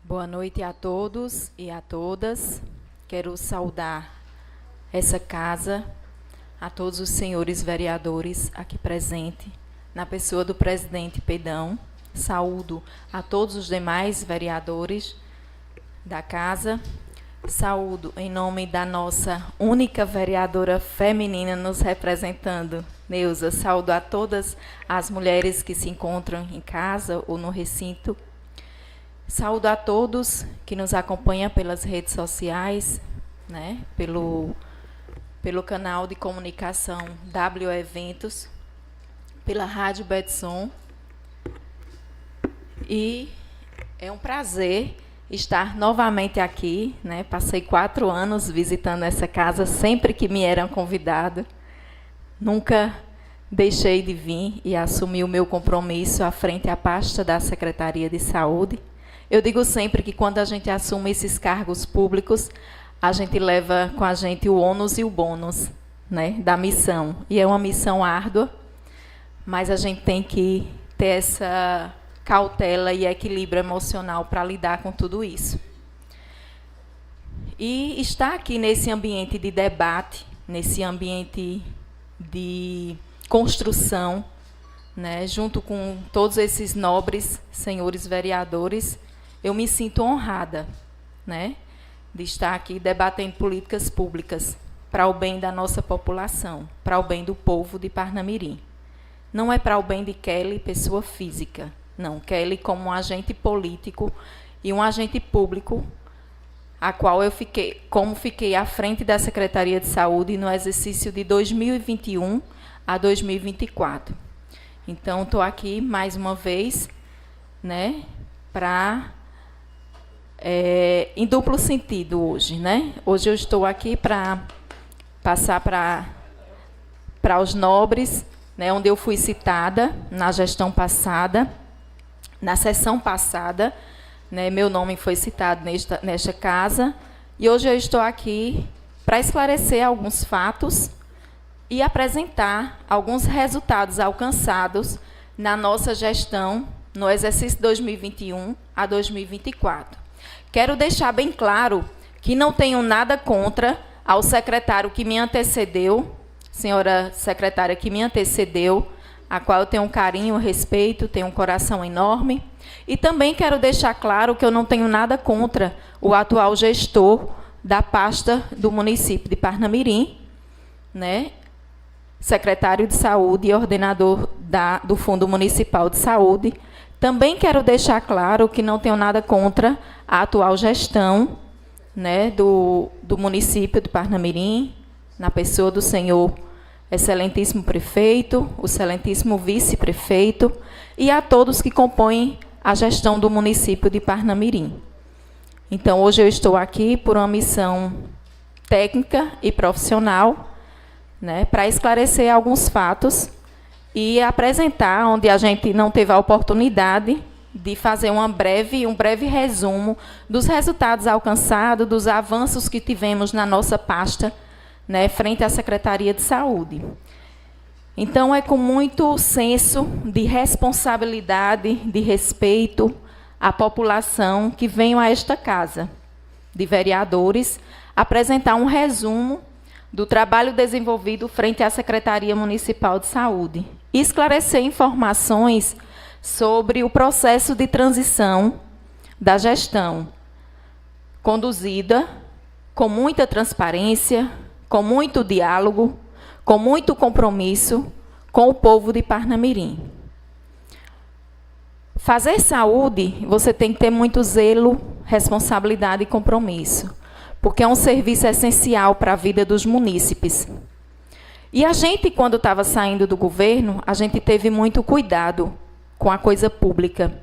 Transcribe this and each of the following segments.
Boa noite a todos e a todas. Quero saudar essa casa, a todos os senhores vereadores aqui presentes, na pessoa do presidente Pedão. Saúdo a todos os demais vereadores da casa. Saúdo em nome da nossa única vereadora feminina nos representando, Neuza. Saúdo a todas as mulheres que se encontram em casa ou no recinto. Saúdo a todos que nos acompanham pelas redes sociais, né, pelo canal de comunicação W Eventos, pela Rádio Betson. E é um prazer estar novamente aqui, né? Passei 4 anos visitando essa casa, sempre que me eram convidado. Nunca deixei de vir e assumir o meu compromisso à frente à pasta da Secretaria de Saúde. Eu digo sempre que quando a gente assume esses cargos públicos, a gente leva com a gente o ônus e o bônus, né, da missão. E é uma missão árdua, mas a gente tem que ter essa cautela e equilíbrio emocional para lidar com tudo isso. E estar aqui nesse ambiente de debate, nesse ambiente de construção, né, junto com todos esses nobres senhores vereadores, eu me sinto honrada, né, de estar aqui debatendo políticas públicas para o bem da nossa população, para o bem do povo de Parnamirim. Não é para o bem de Kelly, pessoa física, não. Kelly como um agente político e um agente público, a qual eu fiquei à frente da Secretaria de Saúde no exercício de 2021 a 2024. Então, estou aqui mais uma vez, né, em duplo sentido hoje, né? Hoje eu estou aqui para passar para os nobres, né, onde eu fui citada na gestão passada, na sessão passada, né, meu nome foi citado nesta casa, e hoje eu estou aqui para esclarecer alguns fatos e apresentar alguns resultados alcançados na nossa gestão no exercício 2021 a 2024. Quero deixar bem claro que não tenho nada contra ao secretário que me antecedeu, senhora secretária que me antecedeu, a qual eu tenho um carinho, respeito, tenho um coração enorme. E também quero deixar claro que eu não tenho nada contra o atual gestor da pasta do município de Parnamirim, né, secretário de Saúde e ordenador do Fundo Municipal de Saúde. Também quero deixar claro que não tenho nada contra a atual gestão, né, do município de Parnamirim, na pessoa do senhor excelentíssimo prefeito, o excelentíssimo vice-prefeito e a todos que compõem a gestão do município de Parnamirim. Então, hoje eu estou aqui por uma missão técnica e profissional, né, para esclarecer alguns fatos e apresentar, onde a gente não teve a oportunidade de fazer um breve resumo dos resultados alcançados, dos avanços que tivemos na nossa pasta, né, frente à Secretaria de Saúde. Então, é com muito senso de responsabilidade, de respeito à população que venho a esta casa de vereadores apresentar um resumo do trabalho desenvolvido frente à Secretaria Municipal de Saúde e esclarecer informações sobre o processo de transição da gestão, conduzida com muita transparência, com muito diálogo, com muito compromisso com o povo de Parnamirim. Fazer saúde, você tem que ter muito zelo, responsabilidade e compromisso, porque é um serviço essencial para a vida dos munícipes. E a gente, quando estava saindo do governo, a gente teve muito cuidado com a coisa pública,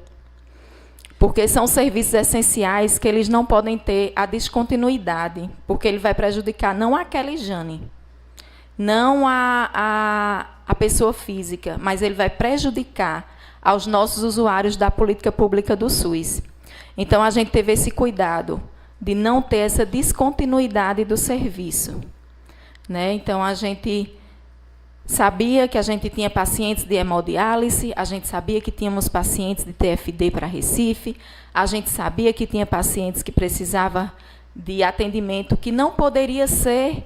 porque são serviços essenciais que eles não podem ter a descontinuidade, porque ele vai prejudicar não a Kelly Jane, não a pessoa física, mas ele vai prejudicar aos nossos usuários da política pública do SUS. Então, a gente teve esse cuidado de não ter essa descontinuidade do serviço, né? Então, a gente sabia que a gente tinha pacientes de hemodiálise, a gente sabia que tínhamos pacientes de TFD para Recife, a gente sabia que tinha pacientes que precisavam de atendimento que não poderia ser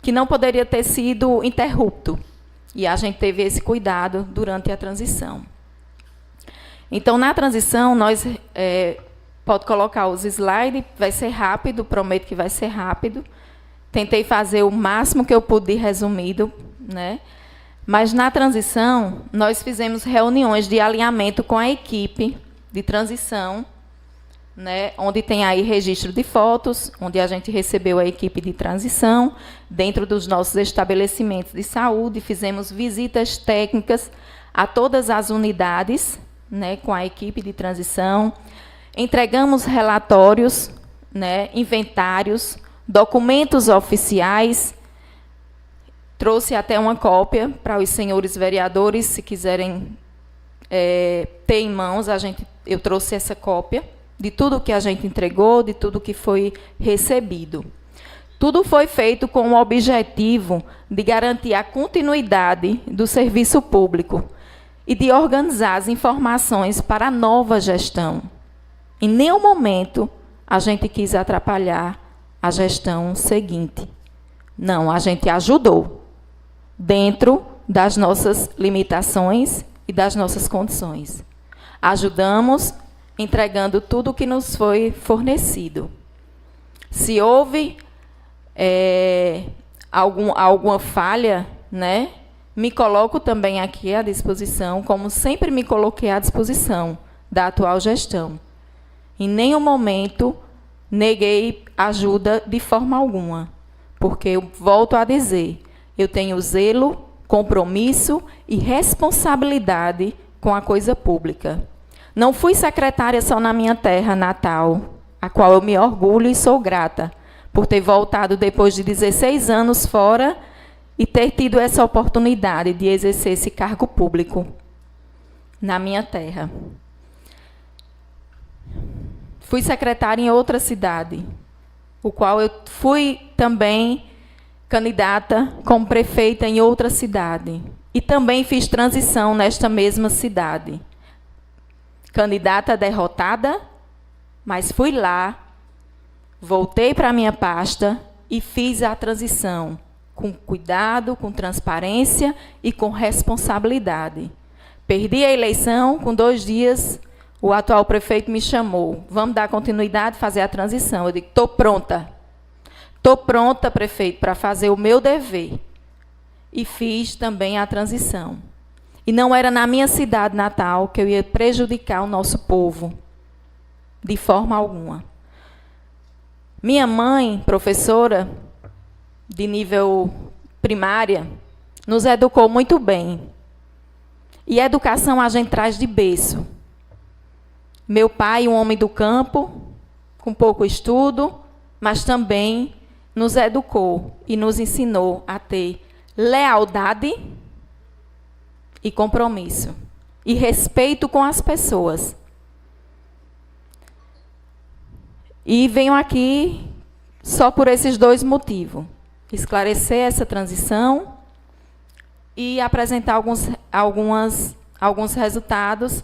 que não poderia ter sido interrupto. E a gente teve esse cuidado durante a transição. Então, na transição, nós... pode colocar os slides, vai ser rápido, prometo que vai ser rápido. Tentei fazer o máximo que eu pude resumido, né? Mas, na transição, nós fizemos reuniões de alinhamento com a equipe de transição, né, onde tem aí registro de fotos, onde a gente recebeu a equipe de transição, dentro dos nossos estabelecimentos de saúde, fizemos visitas técnicas a todas as unidades, né, com a equipe de transição, entregamos relatórios, né, inventários, documentos oficiais, trouxe até uma cópia para os senhores vereadores, se quiserem ter em mãos, eu trouxe essa cópia de tudo que a gente entregou, de tudo que foi recebido. Tudo foi feito com o objetivo de garantir a continuidade do serviço público e de organizar as informações para a nova gestão. Em nenhum momento a gente quis atrapalhar a gestão seguinte. Não, a gente ajudou, dentro das nossas limitações e das nossas condições. Ajudamos entregando tudo o que nos foi fornecido. Se houve alguma falha, né, me coloco também aqui à disposição, como sempre me coloquei à disposição da atual gestão. Em nenhum momento neguei ajuda de forma alguma, porque eu volto a dizer, eu tenho zelo, compromisso e responsabilidade com a coisa pública. Não fui secretária só na minha terra natal, a qual eu me orgulho e sou grata, por ter voltado depois de 16 anos fora e ter tido essa oportunidade de exercer esse cargo público na minha terra. Fui secretária em outra cidade, o qual eu fui também candidata como prefeita em outra cidade. E também fiz transição nesta mesma cidade. Candidata derrotada, mas fui lá, voltei para a minha pasta e fiz a transição com cuidado, com transparência e com responsabilidade. Perdi a eleição, com 2 dias, o atual prefeito me chamou. Vamos dar continuidade, fazer a transição. Eu digo, estou pronta. Estou pronta, prefeito, para fazer o meu dever. E fiz também a transição. E não era na minha cidade natal que eu ia prejudicar o nosso povo, de forma alguma. Minha mãe, professora de nível primária, nos educou muito bem. E educação a gente traz de berço. Meu pai, um homem do campo, com pouco estudo, mas também nos educou e nos ensinou a ter lealdade e compromisso, e respeito com as pessoas. E venho aqui só por esses 2 motivos. Esclarecer essa transição e apresentar alguns resultados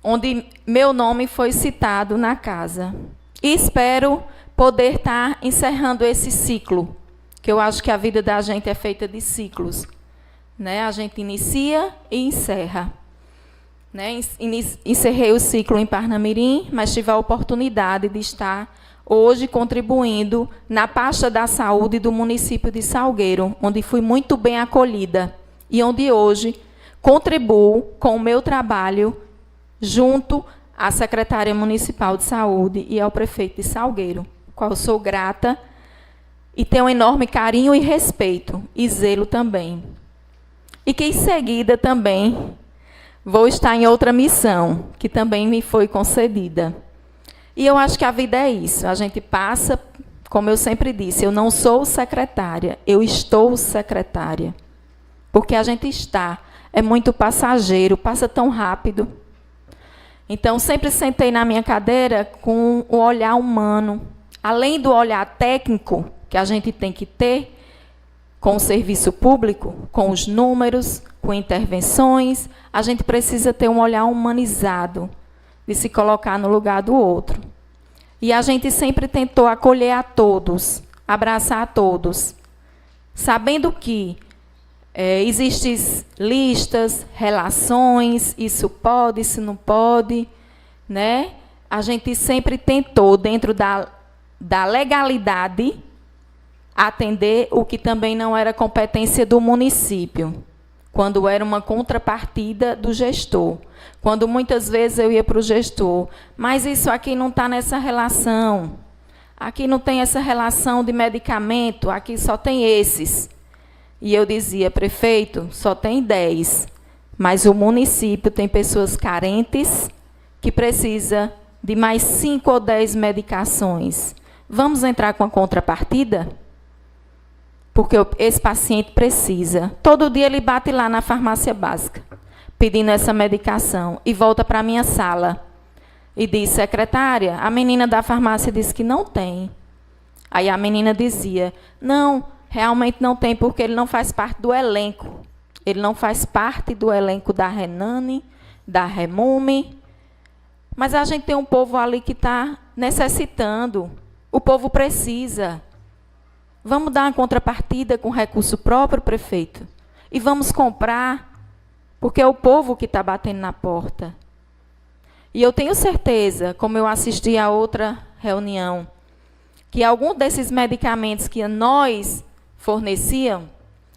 onde meu nome foi citado na casa. E espero poder estar encerrando esse ciclo, que eu acho que a vida da gente é feita de ciclos. Né? A gente inicia e encerra. Né? Encerrei o ciclo em Parnamirim, mas tive a oportunidade de estar hoje contribuindo na pasta da saúde do município de Salgueiro, onde fui muito bem acolhida e onde hoje contribuo com o meu trabalho junto à secretária municipal de saúde e ao prefeito de Salgueiro, qual eu sou grata e tenho um enorme carinho e respeito, e zelo também. E que, em seguida, também vou estar em outra missão, que também me foi concedida. E eu acho que a vida é isso. A gente passa, como eu sempre disse, eu não sou secretária, eu estou secretária. Porque a gente é muito passageiro, passa tão rápido. Então, sempre sentei na minha cadeira com o olhar humano. Além do olhar técnico, que a gente tem que ter, com o serviço público, com os números, com intervenções, a gente precisa ter um olhar humanizado, de se colocar no lugar do outro. E a gente sempre tentou acolher a todos, abraçar a todos, sabendo que existem listas, relações, isso pode, isso não pode, né? A gente sempre tentou, dentro da legalidade, atender o que também não era competência do município, quando era uma contrapartida do gestor. Quando muitas vezes eu ia para o gestor, mas isso aqui não está nessa relação, aqui não tem essa relação de medicamento, aqui só tem esses. E eu dizia, prefeito, só tem 10, mas o município tem pessoas carentes que precisam de mais 5 ou 10 medicações. Vamos entrar com a contrapartida? Porque esse paciente precisa. Todo dia ele bate lá na farmácia básica, pedindo essa medicação, e volta para a minha sala. E diz, secretária, a menina da farmácia disse que não tem. Aí a menina dizia, não, realmente não tem, porque ele não faz parte do elenco. Ele não faz parte do elenco da Renane, da Remume. Mas a gente tem um povo ali que está necessitando. O povo precisa. Vamos dar uma contrapartida com recurso próprio, prefeito? E vamos comprar, porque é o povo que está batendo na porta. E eu tenho certeza, como eu assisti a outra reunião, que algum desses medicamentos que nós forneciam,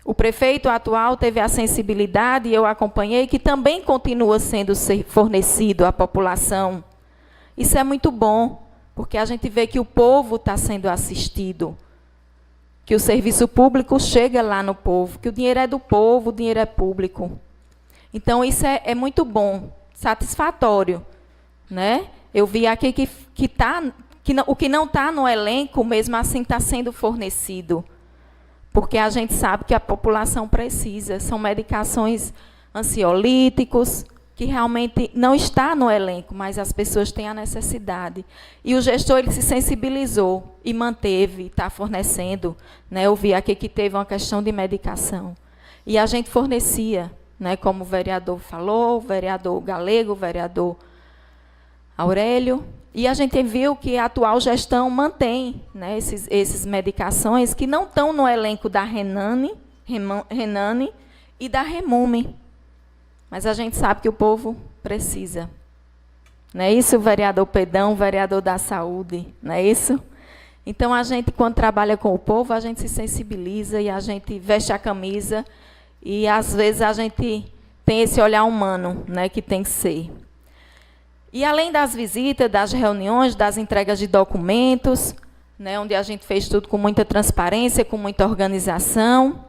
o prefeito atual teve a sensibilidade, e eu acompanhei, que também continua sendo fornecido à população. Isso é muito bom, porque a gente vê que o povo está sendo assistido, que o serviço público chega lá no povo, que o dinheiro é do povo, o dinheiro é público. Então, isso é muito bom, satisfatório, né? Eu vi aqui que o que não está no elenco, mesmo assim, está sendo fornecido, porque a gente sabe que a população precisa. São medicações ansiolíticos, que realmente não está no elenco, mas as pessoas têm a necessidade. E o gestor ele se sensibilizou e manteve, está fornecendo. Né? Eu vi aqui que teve uma questão de medicação. E a gente fornecia, né, como o vereador falou, o vereador Galego, o vereador Aurélio. E a gente viu que a atual gestão mantém, né, esses medicações que não estão no elenco da Renane e da Remume. Mas a gente sabe que o povo precisa. Não é isso, vereador Pedão, vereador da saúde? Não é isso? Então, a gente, quando trabalha com o povo, a gente se sensibiliza e a gente veste a camisa e, às vezes, a gente tem esse olhar humano, né, que tem que ser. E, além das visitas, das reuniões, das entregas de documentos, né, onde a gente fez tudo com muita transparência, com muita organização.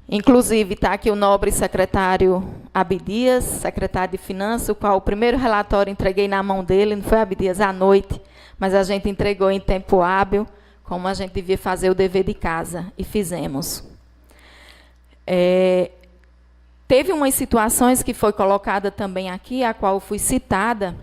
Inclusive, está aqui o nobre secretário Abdias, secretário de Finanças, o qual o primeiro relatório entreguei na mão dele, não foi, Abdias, à noite, mas a gente entregou em tempo hábil, como a gente devia fazer o dever de casa, e fizemos. Teve umas situações que foi colocada também aqui, a qual eu fui citada,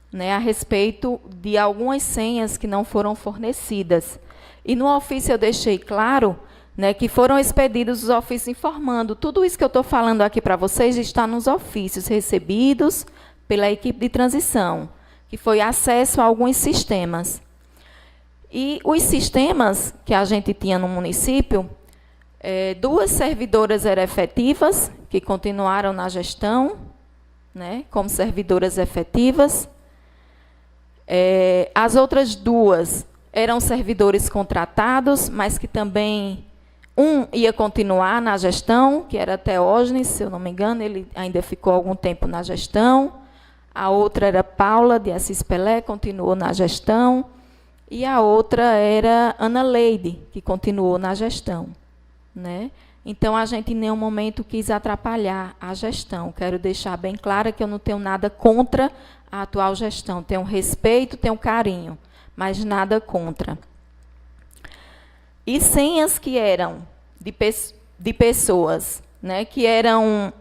né, a respeito de algumas senhas que não foram fornecidas. E no ofício eu deixei claro, né, que foram expedidos os ofícios informando. Tudo isso que eu estou falando aqui para vocês está nos ofícios recebidos pela equipe de transição, que foi acesso a alguns sistemas. E os sistemas que a gente tinha no município, 2 servidoras eram efetivas, que continuaram na gestão, né, como servidoras efetivas. As outras 2 eram servidores contratados, mas que também... Um ia continuar na gestão, que era Teógenes, se eu não me engano, ele ainda ficou algum tempo na gestão. A outra era Paula, de Assis Pelé, continuou na gestão. E a outra era Ana Leide, que continuou na gestão. Né? Então, a gente em nenhum momento quis atrapalhar a gestão. Quero deixar bem claro que eu não tenho nada contra a atual gestão. Tenho respeito, tenho carinho, mas nada contra. E senhas que eram de pessoas, né, que eram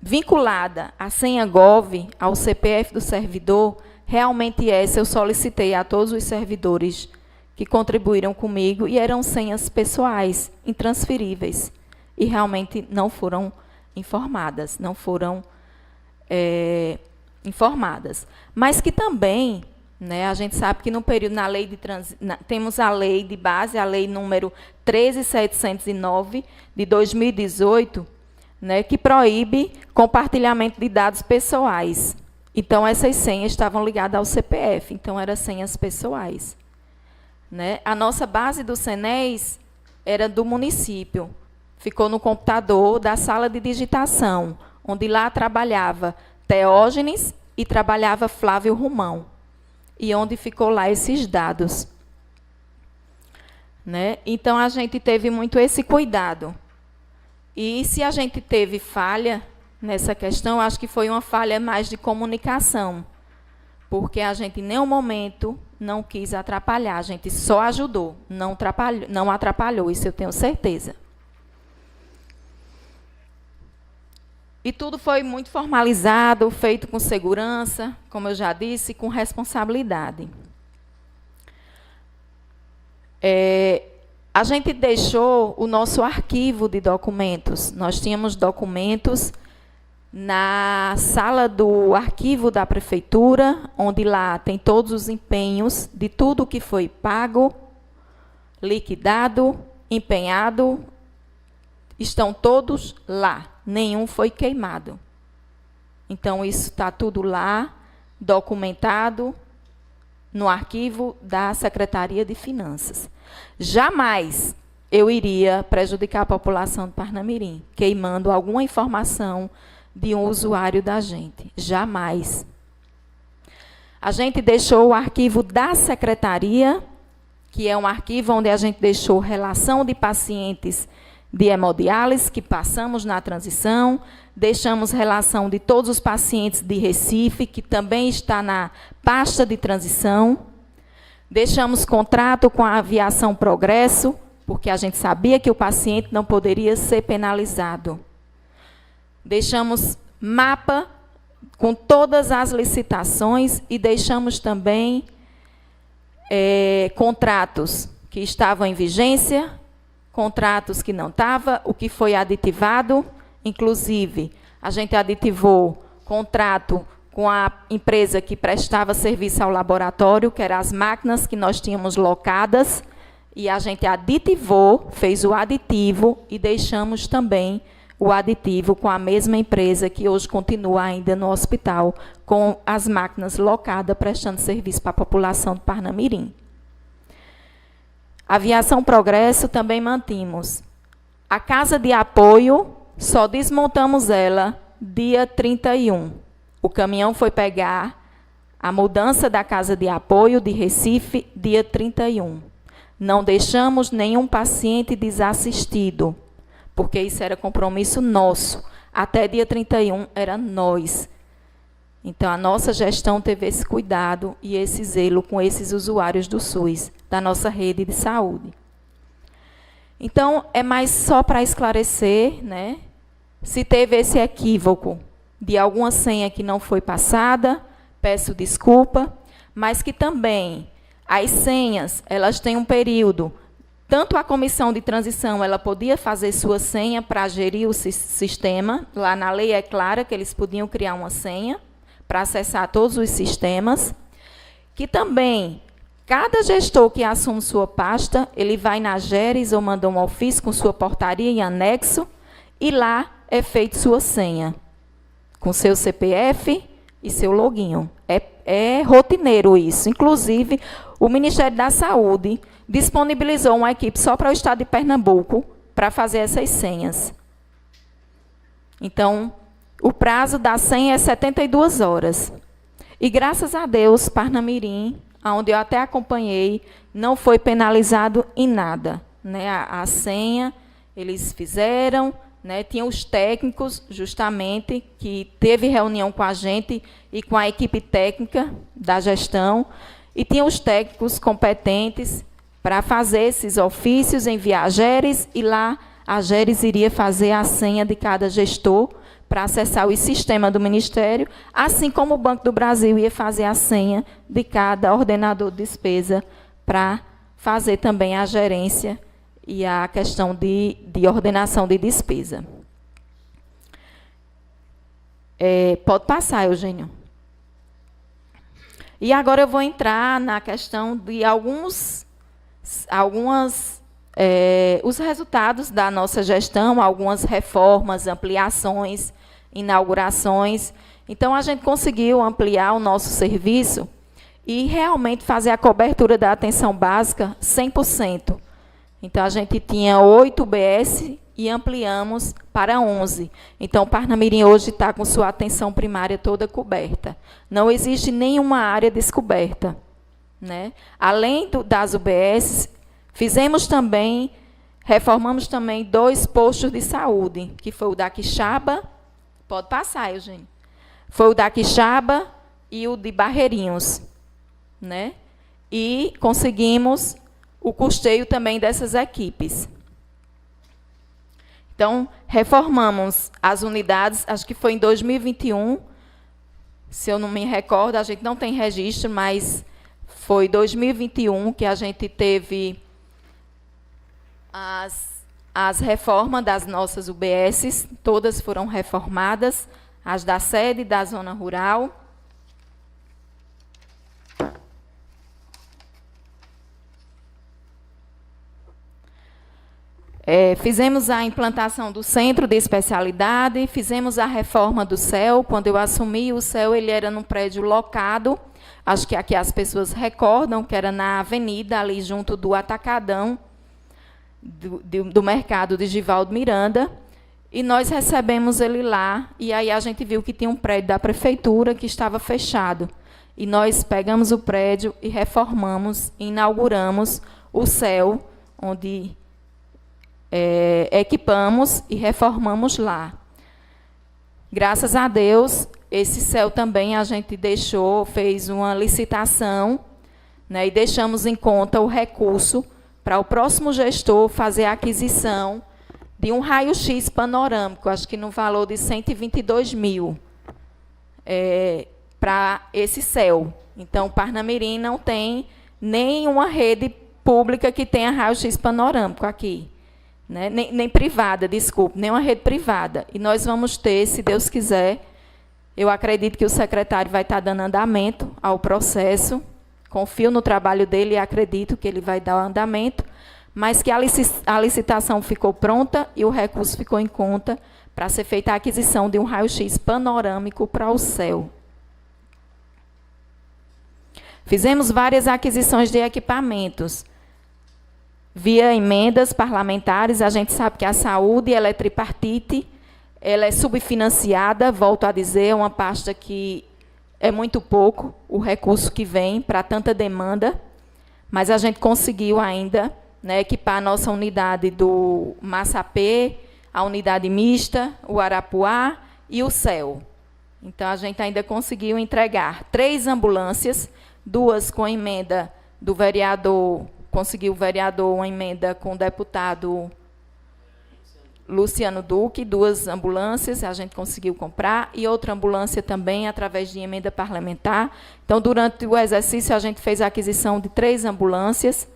vinculadas à senha GOV, ao CPF do servidor, realmente essa eu solicitei a todos os servidores que contribuíram comigo e eram senhas pessoais, intransferíveis, e realmente não foram informadas, não foram informadas. Mas que também, né, a gente sabe que no período, na lei de temos a lei de base, a lei número 13.709, de 2018, né, que proíbe compartilhamento de dados pessoais. Então, essas senhas estavam ligadas ao CPF, então eram senhas pessoais. Né? A nossa base do SENES era do município, ficou no computador da sala de digitação, onde lá trabalhava Teógenes e trabalhava Flávio Romão, e onde ficou lá esses dados. Né? Então, a gente teve muito esse cuidado. E se a gente teve falha nessa questão, acho que foi uma falha mais de comunicação, porque a gente, em nenhum momento, não quis atrapalhar, a gente só ajudou, não atrapalhou, isso eu tenho certeza. E tudo foi muito formalizado, feito com segurança, como eu já disse, com responsabilidade. A gente deixou o nosso arquivo de documentos. Nós tínhamos documentos na sala do arquivo da prefeitura, onde lá tem todos os empenhos de tudo que foi pago, liquidado, empenhado, estão todos lá, nenhum foi queimado. Então, isso está tudo lá, documentado no arquivo da Secretaria de Finanças. Jamais eu iria prejudicar a população de Parnamirim, queimando alguma informação de um usuário da gente. Jamais. A gente deixou o arquivo da secretaria, que é um arquivo onde a gente deixou relação de pacientes de hemodiálise, que passamos na transição, deixamos relação de todos os pacientes de Recife, que também está na pasta de transição, deixamos contrato com a Aviação Progresso, porque a gente sabia que o paciente não poderia ser penalizado. Deixamos mapa com todas as licitações e deixamos também contratos que estavam em vigência, contratos que não estavam, o que foi aditivado, inclusive a gente aditivou contrato com a empresa que prestava serviço ao laboratório, que eram as máquinas que nós tínhamos locadas, e a gente aditivou, fez o aditivo e deixamos também o aditivo com a mesma empresa que hoje continua ainda no hospital, com as máquinas locadas, prestando serviço para a população de Parnamirim. A Aviação Progresso também mantínhamos. A casa de apoio, só desmontamos ela dia 31. O caminhão foi pegar a mudança da casa de apoio de Recife dia 31. Não deixamos nenhum paciente desassistido, porque isso era compromisso nosso. Até dia 31 era nós. Então, a nossa gestão teve esse cuidado e esse zelo com esses usuários do SUS, da nossa rede de saúde. Então, é mais só para esclarecer, né, se teve esse equívoco de alguma senha que não foi passada, peço desculpa, mas que também as senhas, elas têm um período. Tanto a comissão de transição, ela podia fazer sua senha para gerir o sistema. Lá na lei é clara que eles podiam criar uma senha para acessar todos os sistemas. Que também, cada gestor que assume sua pasta, ele vai na GERES ou manda um ofício com sua portaria em anexo, e lá é feita sua senha, com seu CPF e seu login. É rotineiro isso. Inclusive, o Ministério da Saúde disponibilizou uma equipe só para o estado de Pernambuco para fazer essas senhas. Então, o prazo da senha é 72 horas. E, graças a Deus, Parnamirim, onde eu até acompanhei, não foi penalizado em nada. Né? A senha, eles fizeram, né? Tinha os técnicos, justamente, que teve reunião com a gente e com a equipe técnica da gestão, e tinha os técnicos competentes para fazer esses ofícios, enviar a GERES, e lá a GERES iria fazer a senha de cada gestor para acessar o sistema do Ministério, assim como o Banco do Brasil ia fazer a senha de cada ordenador de despesa para fazer também a gerência e a questão de ordenação de despesa. Pode passar, Eugênio. E agora eu vou entrar na questão de os resultados da nossa gestão, algumas reformas, ampliações, inaugurações. Então, a gente conseguiu ampliar o nosso serviço e realmente fazer a cobertura da atenção básica 100%. Então, a gente tinha 8 UBS e ampliamos para 11. Então, o Parnamirim hoje está com sua atenção primária toda coberta. Não existe nenhuma área descoberta, né? Além das UBS, reformamos também 2 postos de saúde, que foi o da Quixaba, pode passar, Eugênio. Foi o da Quixaba e o de Barreirinhos, né? E conseguimos o custeio também dessas equipes. Então, reformamos as unidades, acho que foi em 2021, se eu não me recordo, a gente não tem registro, mas foi 2021 que a gente teve as reformas das nossas UBSs, todas foram reformadas, as da sede, da zona rural. Fizemos a implantação do centro de especialidade, fizemos a reforma do CEL. Quando eu assumi, o CEL ele era num prédio locado, acho que aqui as pessoas recordam, que era na avenida, ali junto do Atacadão, do mercado de Givaldo Miranda, e nós recebemos ele lá, e aí a gente viu que tinha um prédio da prefeitura que estava fechado. E nós pegamos o prédio e reformamos, inauguramos o CEL, onde equipamos e reformamos lá. Graças a Deus, esse CEL também a gente fez uma licitação, né, e deixamos em conta o recurso para o próximo gestor fazer a aquisição de um raio-x panorâmico, acho que no valor de 122 mil, para esse CEL. Então, Parnamirim não tem nenhuma rede pública que tenha raio-x panorâmico aqui. Né? Nem privada, desculpe, nem uma rede privada. E nós vamos ter, se Deus quiser, eu acredito que o secretário vai estar dando andamento ao processo, confio no trabalho dele e acredito que ele vai dar o andamento, mas que a licitação ficou pronta e o recurso ficou em conta para ser feita a aquisição de um raio-x panorâmico para o CEL. Fizemos várias aquisições de equipamentos. Via emendas parlamentares, a gente sabe que a saúde ela é tripartite, ela é subfinanciada, volto a dizer, é uma pasta que é muito pouco o recurso que vem para tanta demanda, mas a gente conseguiu ainda, né, equipar a nossa unidade do Massapê, a unidade mista, o Arapuá e o CEL. Então, a gente ainda conseguiu entregar 3 ambulâncias, 2 com emenda do vereador. Conseguiu o vereador uma emenda com o deputado Luciano Duque, 2 ambulâncias, a gente conseguiu comprar, e outra ambulância também, através de emenda parlamentar. Então, durante o exercício, a gente fez a aquisição de 3 ambulâncias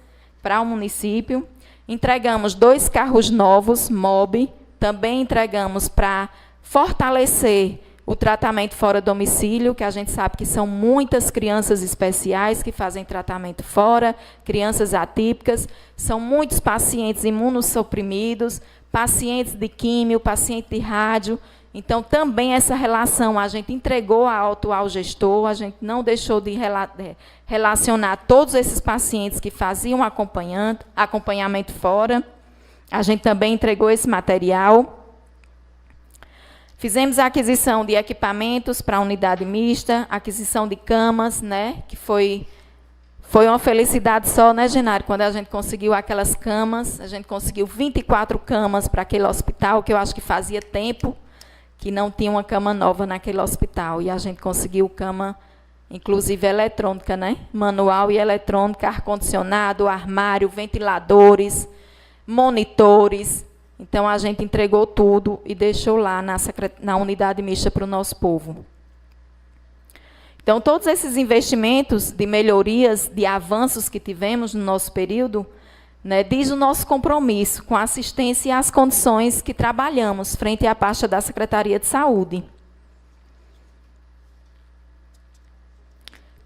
para o município. Entregamos 2 carros novos, MOB, também entregamos para fortalecer o tratamento fora domicílio, que a gente sabe que são muitas crianças especiais que fazem tratamento fora, crianças atípicas, são muitos pacientes imunossuprimidos, pacientes de químio, paciente de rádio. Então, também essa relação a gente entregou ao atual gestor, a gente não deixou de relacionar todos esses pacientes que faziam acompanhamento fora. A gente também entregou esse material. Fizemos a aquisição de equipamentos para a unidade mista, aquisição de camas, né, que foi uma felicidade só, né, Genário, quando a gente conseguiu aquelas camas, a gente conseguiu 24 camas para aquele hospital, que eu acho que fazia tempo que não tinha uma cama nova naquele hospital, e a gente conseguiu cama, inclusive eletrônica, né, manual e eletrônica, ar-condicionado, armário, ventiladores, monitores. Então, a gente entregou tudo e deixou lá na unidade mista para o nosso povo. Então, todos esses investimentos de melhorias, de avanços que tivemos no nosso período, né, diz o nosso compromisso com a assistência e as condições que trabalhamos frente à pasta da Secretaria de Saúde.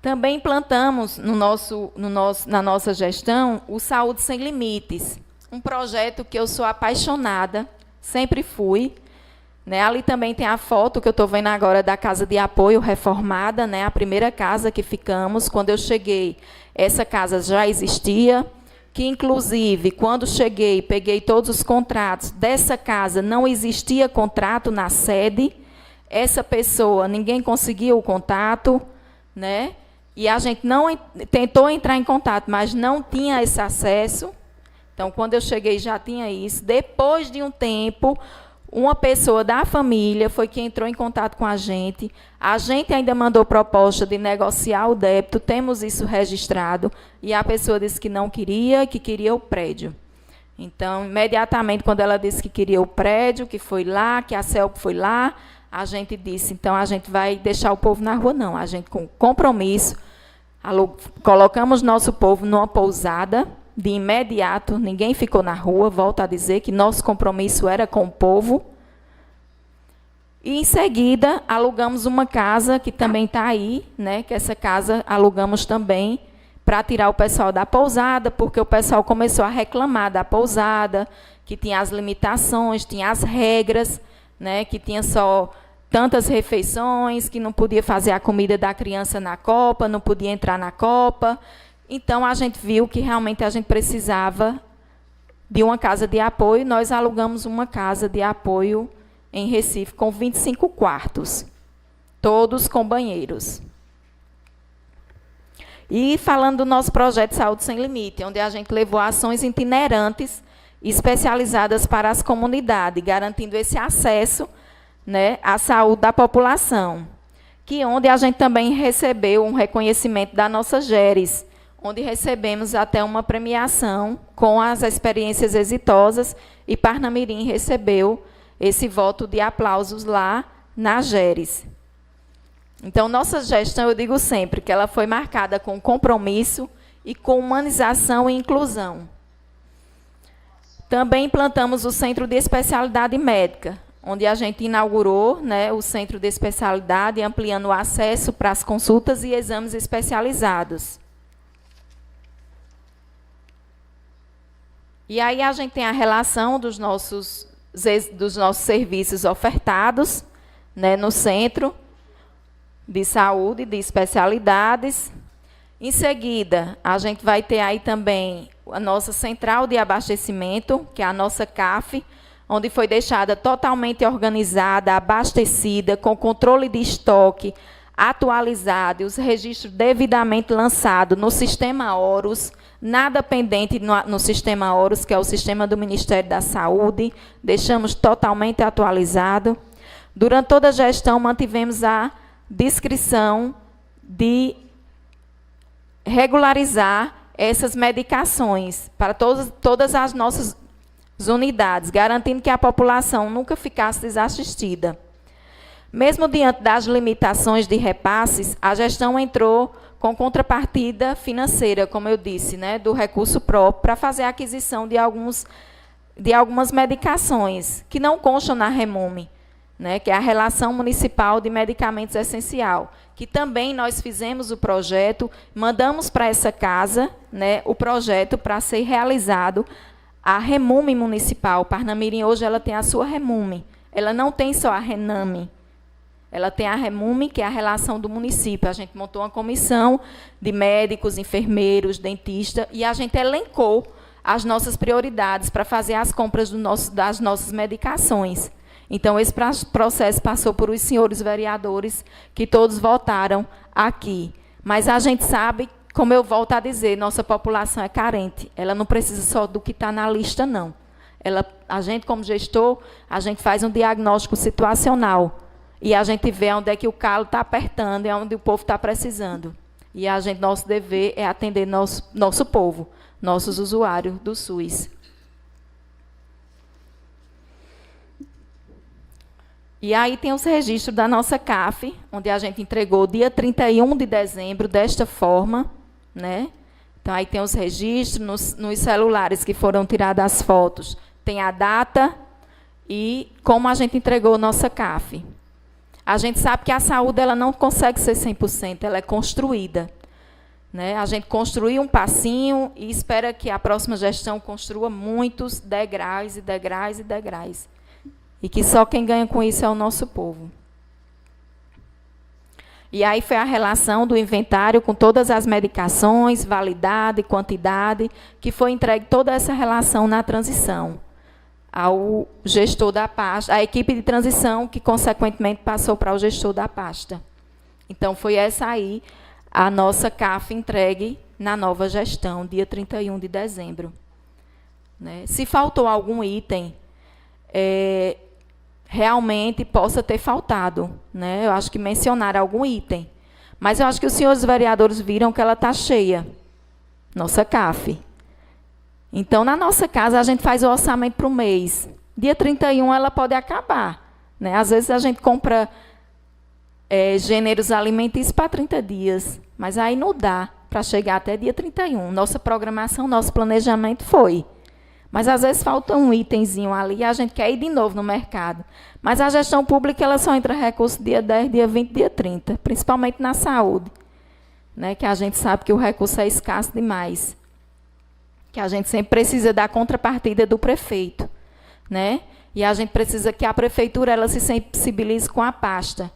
Também implantamos na nossa gestão o Saúde Sem Limites, um projeto que eu sou apaixonada, sempre fui. Né, ali também tem a foto que eu estou vendo agora da casa de apoio reformada, né, a primeira casa que ficamos. Quando eu cheguei, essa casa já existia, que inclusive, quando cheguei, peguei todos os contratos dessa casa, não existia contrato na sede. Essa pessoa, ninguém conseguiu o contato, né? E a gente não tentou entrar em contato, mas não tinha esse acesso. Então, quando eu cheguei, já tinha isso. Depois de um tempo, uma pessoa da família foi quem entrou em contato com a gente. A gente ainda mandou proposta de negociar o débito, temos isso registrado, e a pessoa disse que não queria, que queria o prédio. Então, imediatamente, quando ela disse que queria o prédio, que foi lá, que a CELP foi lá, a gente disse, então, a gente vai deixar o povo na rua, não. A gente, com compromisso, colocamos nosso povo numa pousada, de imediato, ninguém ficou na rua, volto a dizer que nosso compromisso era com o povo. E, em seguida, alugamos uma casa, que também está aí, né, que essa casa alugamos também, para tirar o pessoal da pousada, porque o pessoal começou a reclamar da pousada, que tinha as limitações, tinha as regras, né, que tinha só tantas refeições, que não podia fazer a comida da criança na copa, não podia entrar na copa. Então, a gente viu que realmente a gente precisava de uma casa de apoio. Nós alugamos uma casa de apoio em Recife com 25 quartos, todos com banheiros. E falando do nosso projeto Saúde Sem Limite, onde a gente levou ações itinerantes especializadas para as comunidades, garantindo esse acesso, né, à saúde da população. Que onde a gente também recebeu um reconhecimento da nossa GERES, onde recebemos até uma premiação com as experiências exitosas, e Parnamirim recebeu esse voto de aplausos lá na GERES. Então, nossa gestão, eu digo sempre, que ela foi marcada com compromisso e com humanização e inclusão. Também implantamos o Centro de Especialidade Médica, onde a gente inaugurou, né, o Centro de Especialidade, ampliando o acesso para as consultas e exames especializados. E aí a gente tem a relação dos nossos serviços ofertados, né, no Centro de Saúde, de especialidades. Em seguida, a gente vai ter aí também a nossa central de abastecimento, que é a nossa CAF, onde foi deixada totalmente organizada, abastecida, com controle de estoque atualizado, e os registros devidamente lançados no sistema Horus, nada pendente no sistema Horus, que é o sistema do Ministério da Saúde, deixamos totalmente atualizado. Durante toda a gestão, mantivemos a discrição de regularizar essas medicações para todas as nossas unidades, garantindo que a população nunca ficasse desassistida. Mesmo diante das limitações de repasses, a gestão entrou com contrapartida financeira, como eu disse, né, do recurso próprio, para fazer a aquisição de algumas medicações que não constam na REMUME, né, que é a Relação Municipal de Medicamentos Essencial, que também nós fizemos o projeto, mandamos para essa casa, né, o projeto para ser realizado. A REMUME municipal, Parnamirim, hoje ela tem a sua REMUME, ela não tem só a RENAME, ela tem a REMUME, que é a relação do município. A gente montou uma comissão de médicos, enfermeiros, dentistas, e a gente elencou as nossas prioridades para fazer as compras das nossas medicações. Então, esse processo passou por os senhores vereadores, que todos votaram aqui. Mas a gente sabe, como eu volto a dizer, nossa população é carente. Ela não precisa só do que está na lista, não. A gente, como gestor, a gente faz um diagnóstico situacional. E a gente vê onde é que o calo está apertando, é onde o povo está precisando. E nosso dever é atender nosso povo, nossos usuários do SUS. E aí tem os registros da nossa CAF, onde a gente entregou dia 31 de dezembro, desta forma, né? Então, aí tem os registros nos celulares que foram tiradas as fotos, tem a data e como a gente entregou nossa CAF. A gente sabe que a saúde ela não consegue ser 100%, ela é construída. Né? A gente construi um passinho e espera que a próxima gestão construa muitos degraus e degraus e degraus. E que só quem ganha com isso é o nosso povo. E aí foi a relação do inventário com todas as medicações, validade, quantidade, que foi entregue toda essa relação na transição ao gestor da pasta, a equipe de transição que, consequentemente, passou para o gestor da pasta. Então, foi essa aí a nossa CAF entregue na nova gestão, dia 31 de dezembro. Né? Se faltou algum item, realmente possa ter faltado. Né? Eu acho que mencionaram algum item. Mas eu acho que os senhores vereadores viram que ela está cheia, nossa CAF. Então, na nossa casa, a gente faz o orçamento para o mês. Dia 31 ela pode acabar. Né? Às vezes a gente compra gêneros alimentícios para 30 dias. Mas aí não dá para chegar até dia 31. Nossa programação, nosso planejamento foi. Mas às vezes falta um itemzinho ali e a gente quer ir de novo no mercado. Mas a gestão pública ela só entra recurso dia 10, dia 20, dia 30, principalmente na saúde. Né? Que a gente sabe que o recurso é escasso demais. Que a gente sempre precisa da contrapartida do prefeito. Né? E a gente precisa que a prefeitura ela se sensibilize com a pasta.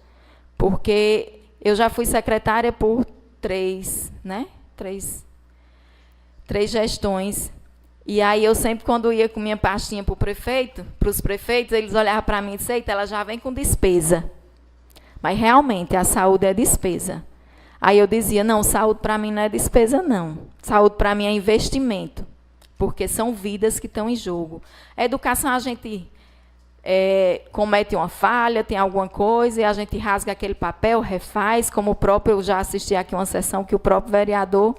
Porque eu já fui secretária por três gestões. E aí eu sempre, quando ia com minha pastinha para os prefeitos, eles olhavam para mim e diziam, eita, ela já vem com despesa. Mas realmente a saúde é despesa. Aí eu dizia, não, saúde para mim não é despesa, não. Saúde para mim é investimento. Porque são vidas que estão em jogo. A educação a gente comete uma falha, tem alguma coisa, e a gente rasga aquele papel, refaz, como o próprio, eu já assisti aqui uma sessão que o próprio vereador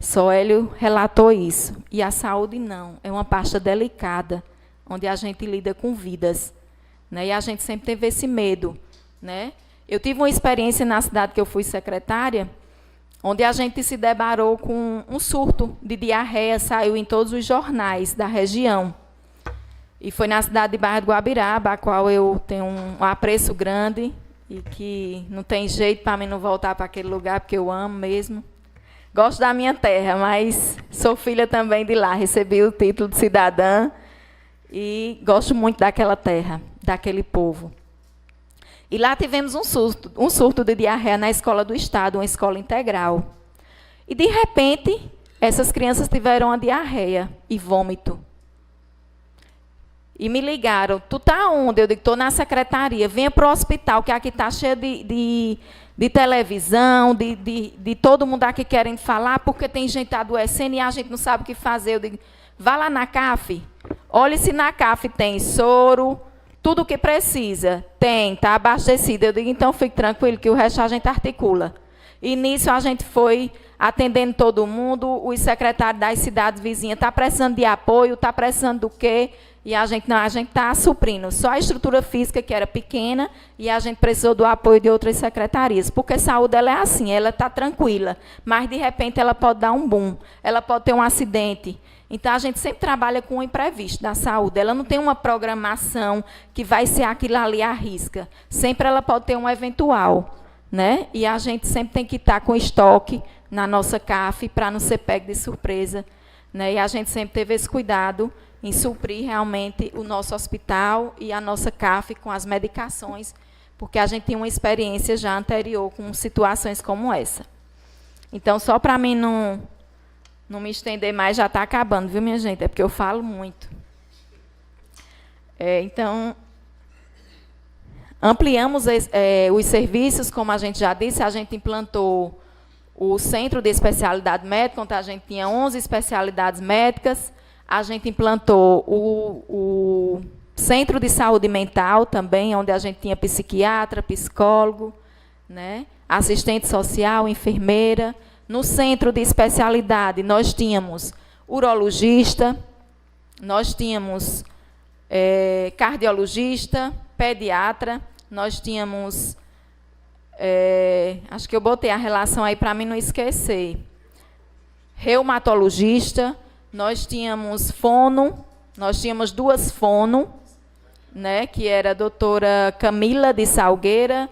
Soélio relatou isso. E a saúde não, é uma pasta delicada, onde a gente lida com vidas. Né? E a gente sempre teve esse medo. Né? Eu tive uma experiência na cidade que eu fui secretária, onde a gente se deparou com um surto de diarreia, saiu em todos os jornais da região. E foi na cidade de Barra do Guabiraba, a qual eu tenho um apreço grande e que não tem jeito para mim não voltar para aquele lugar, porque eu amo mesmo. Gosto da minha terra, mas sou filha também de lá. Recebi o título de cidadã e gosto muito daquela terra, daquele povo. E lá tivemos um surto de diarreia na escola do Estado, uma escola integral. E, de repente, essas crianças tiveram a diarreia e vômito. E me ligaram, tu está onde? Eu digo, estou na secretaria, venha para o hospital, que aqui está cheio de televisão, de todo mundo aqui querendo falar, porque tem gente adoecendo e a gente não sabe o que fazer. Eu digo, vá lá na CAF, olhe se na CAF tem soro, tudo o que precisa. Tem, está abastecido. Eu digo, então fique tranquilo, que o resto a gente articula. E nisso a gente foi atendendo todo mundo, os secretários das cidades vizinhas, está precisando de apoio, está precisando do quê? E a gente está suprindo só a estrutura física, que era pequena, e a gente precisou do apoio de outras secretarias. Porque a saúde ela é assim, ela está tranquila, mas, de repente, ela pode dar um boom, ela pode ter um acidente. Então, a gente sempre trabalha com o imprevisto da saúde. Ela não tem uma programação que vai ser aquilo ali à risca. Sempre ela pode ter um eventual. Né? E a gente sempre tem que estar com estoque na nossa CAF para não ser pego de surpresa. Né? E a gente sempre teve esse cuidado em suprir realmente o nosso hospital e a nossa CAF com as medicações, porque a gente tinha uma experiência já anterior com situações como essa. Então, só para mim não me estender mais, já está acabando, viu, minha gente? É porque eu falo muito. Então, ampliamos os serviços, como a gente já disse, a gente implantou o Centro de Especialidade Médica, onde a gente tinha 11 especialidades médicas. A gente implantou o Centro de Saúde Mental também, onde a gente tinha psiquiatra, psicólogo, né, assistente social, enfermeira. No Centro de Especialidade, nós tínhamos urologista, nós tínhamos cardiologista, pediatra, nós tínhamos, acho que eu botei a relação aí para mim não esquecer, reumatologista, nós tínhamos fono, nós tínhamos 2 fono, né, que era a doutora Camila de Salgueiro,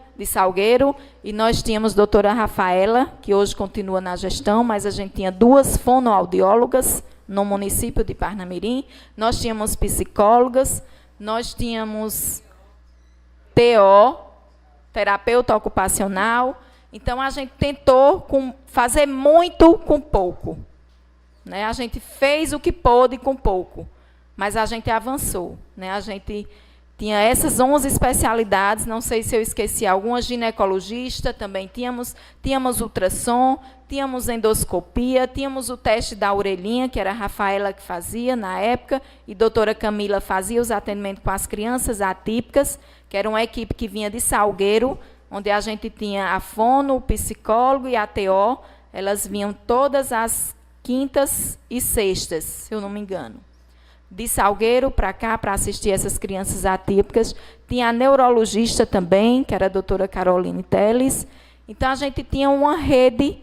e nós tínhamos a doutora Rafaela, que hoje continua na gestão, mas a gente tinha 2 fonoaudiólogas no município de Parnamirim, nós tínhamos psicólogas, nós tínhamos TO, terapeuta ocupacional. Então, a gente tentou fazer muito com pouco, né? A gente fez o que pôde com pouco, mas a gente avançou, né? A gente tinha essas 11 especialidades, não sei se eu esqueci alguma, ginecologista também tínhamos ultrassom, tínhamos endoscopia, tínhamos o teste da orelhinha, que era a Rafaela que fazia na época, e a doutora Camila fazia os atendimentos com as crianças atípicas, que era uma equipe que vinha de Salgueiro, onde a gente tinha a fono, o psicólogo e a TO, elas vinham todas as quintas e sextas, se eu não me engano. De Salgueiro para cá, para assistir essas crianças atípicas. Tinha a neurologista também, que era a doutora Caroline Teles. Então, a gente tinha uma rede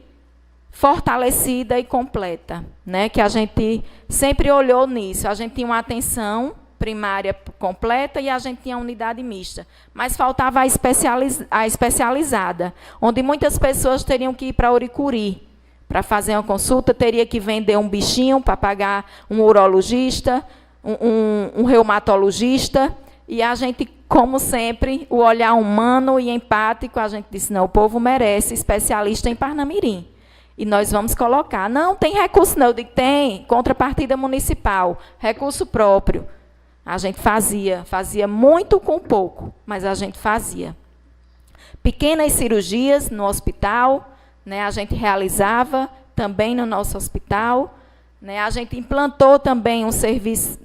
fortalecida e completa, né, que a gente sempre olhou nisso. A gente tinha uma atenção primária completa e a gente tinha a unidade mista. Mas faltava a especializada, onde muitas pessoas teriam que ir para Uricuri. Para fazer uma consulta, teria que vender um bichinho para pagar um urologista, um reumatologista, e a gente, como sempre, o olhar humano e empático, a gente disse, não, o povo merece especialista em Parnamirim. E nós vamos colocar. Não, tem recurso não, eu digo, tem, contrapartida municipal, recurso próprio. A gente fazia muito com pouco, mas a gente fazia. Pequenas cirurgias no hospital, né, a gente realizava também no nosso hospital, né, a gente implantou também um serviço,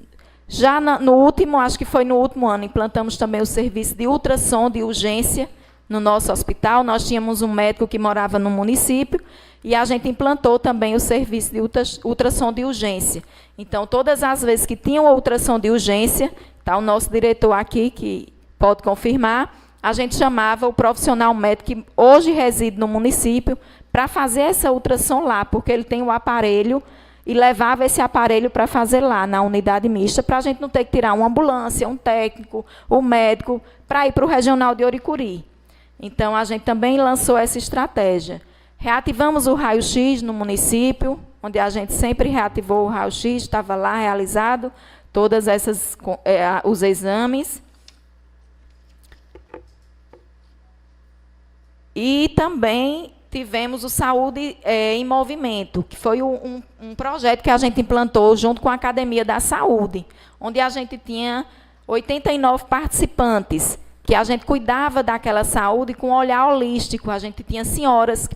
já no último, acho que foi no último ano, implantamos também o serviço de ultrassom de urgência no nosso hospital. Nós tínhamos um médico que morava no município e a gente implantou também o serviço de ultrassom de urgência. Então, todas as vezes que tinha uma ultrassom de urgência, está o nosso diretor aqui que pode confirmar, a gente chamava o profissional médico que hoje reside no município para fazer essa ultrassom lá, porque ele tem o aparelho e levava esse aparelho para fazer lá, na unidade mista, para a gente não ter que tirar uma ambulância, um técnico, um médico, para ir para o regional de Oricuri. Então, a gente também lançou essa estratégia. Reativamos o raio-x no município, onde a gente sempre reativou o raio-x, estava lá realizado todos os exames. E também tivemos o Saúde em Movimento, que foi um projeto que a gente implantou junto com a Academia da Saúde, onde a gente tinha 89 participantes, que a gente cuidava daquela saúde com um olhar holístico. A gente tinha senhoras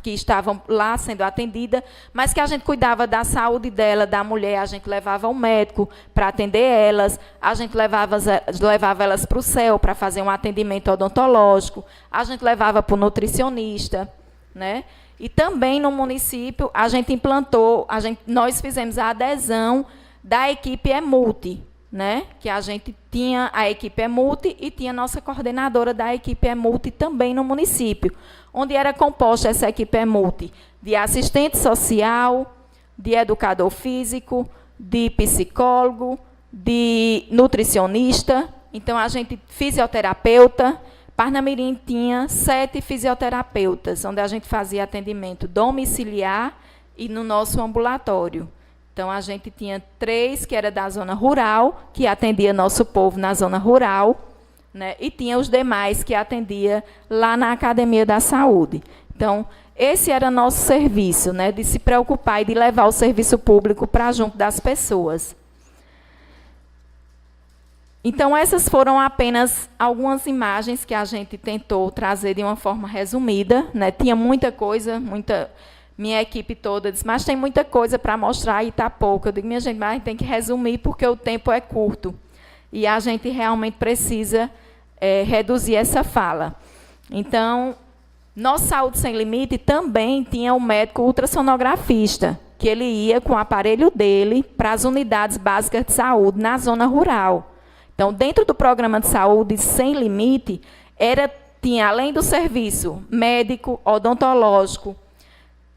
que estavam lá sendo atendidas, mas que a gente cuidava da saúde dela, da mulher, a gente levava um médico para atender elas, a gente levava elas para o CEL para fazer um atendimento odontológico, a gente levava para o nutricionista, né? E também no município a gente implantou, nós fizemos a adesão da equipe EMULTI, né? Que a gente tinha a equipe EMULTI e tinha a nossa coordenadora da equipe EMULTI também no município, onde era composta essa equipe EMULTI de assistente social, de educador físico, de psicólogo, de nutricionista. Então, a gente, fisioterapeuta. Parnamirim tinha 7 fisioterapeutas, onde a gente fazia atendimento domiciliar e no nosso ambulatório. Então, a gente tinha 3 que era da zona rural, que atendia nosso povo na zona rural, né, e tinha os demais que atendia lá na Academia da Saúde. Então, esse era nosso serviço, né, de se preocupar e de levar o serviço público para junto das pessoas. Então, essas foram apenas algumas imagens que a gente tentou trazer de uma forma resumida, né. Tinha muita coisa, minha equipe toda disse, mas tem muita coisa para mostrar e está pouco. Eu digo, minha gente, mas a gente tem que resumir porque o tempo é curto. E a gente realmente precisa reduzir essa fala. Então, nossa Saúde Sem Limite também tinha um médico ultrassonografista, que ele ia com o aparelho dele para as unidades básicas de saúde na zona rural. Então, dentro do programa de saúde Sem Limite, Tinha, além do serviço médico, odontológico,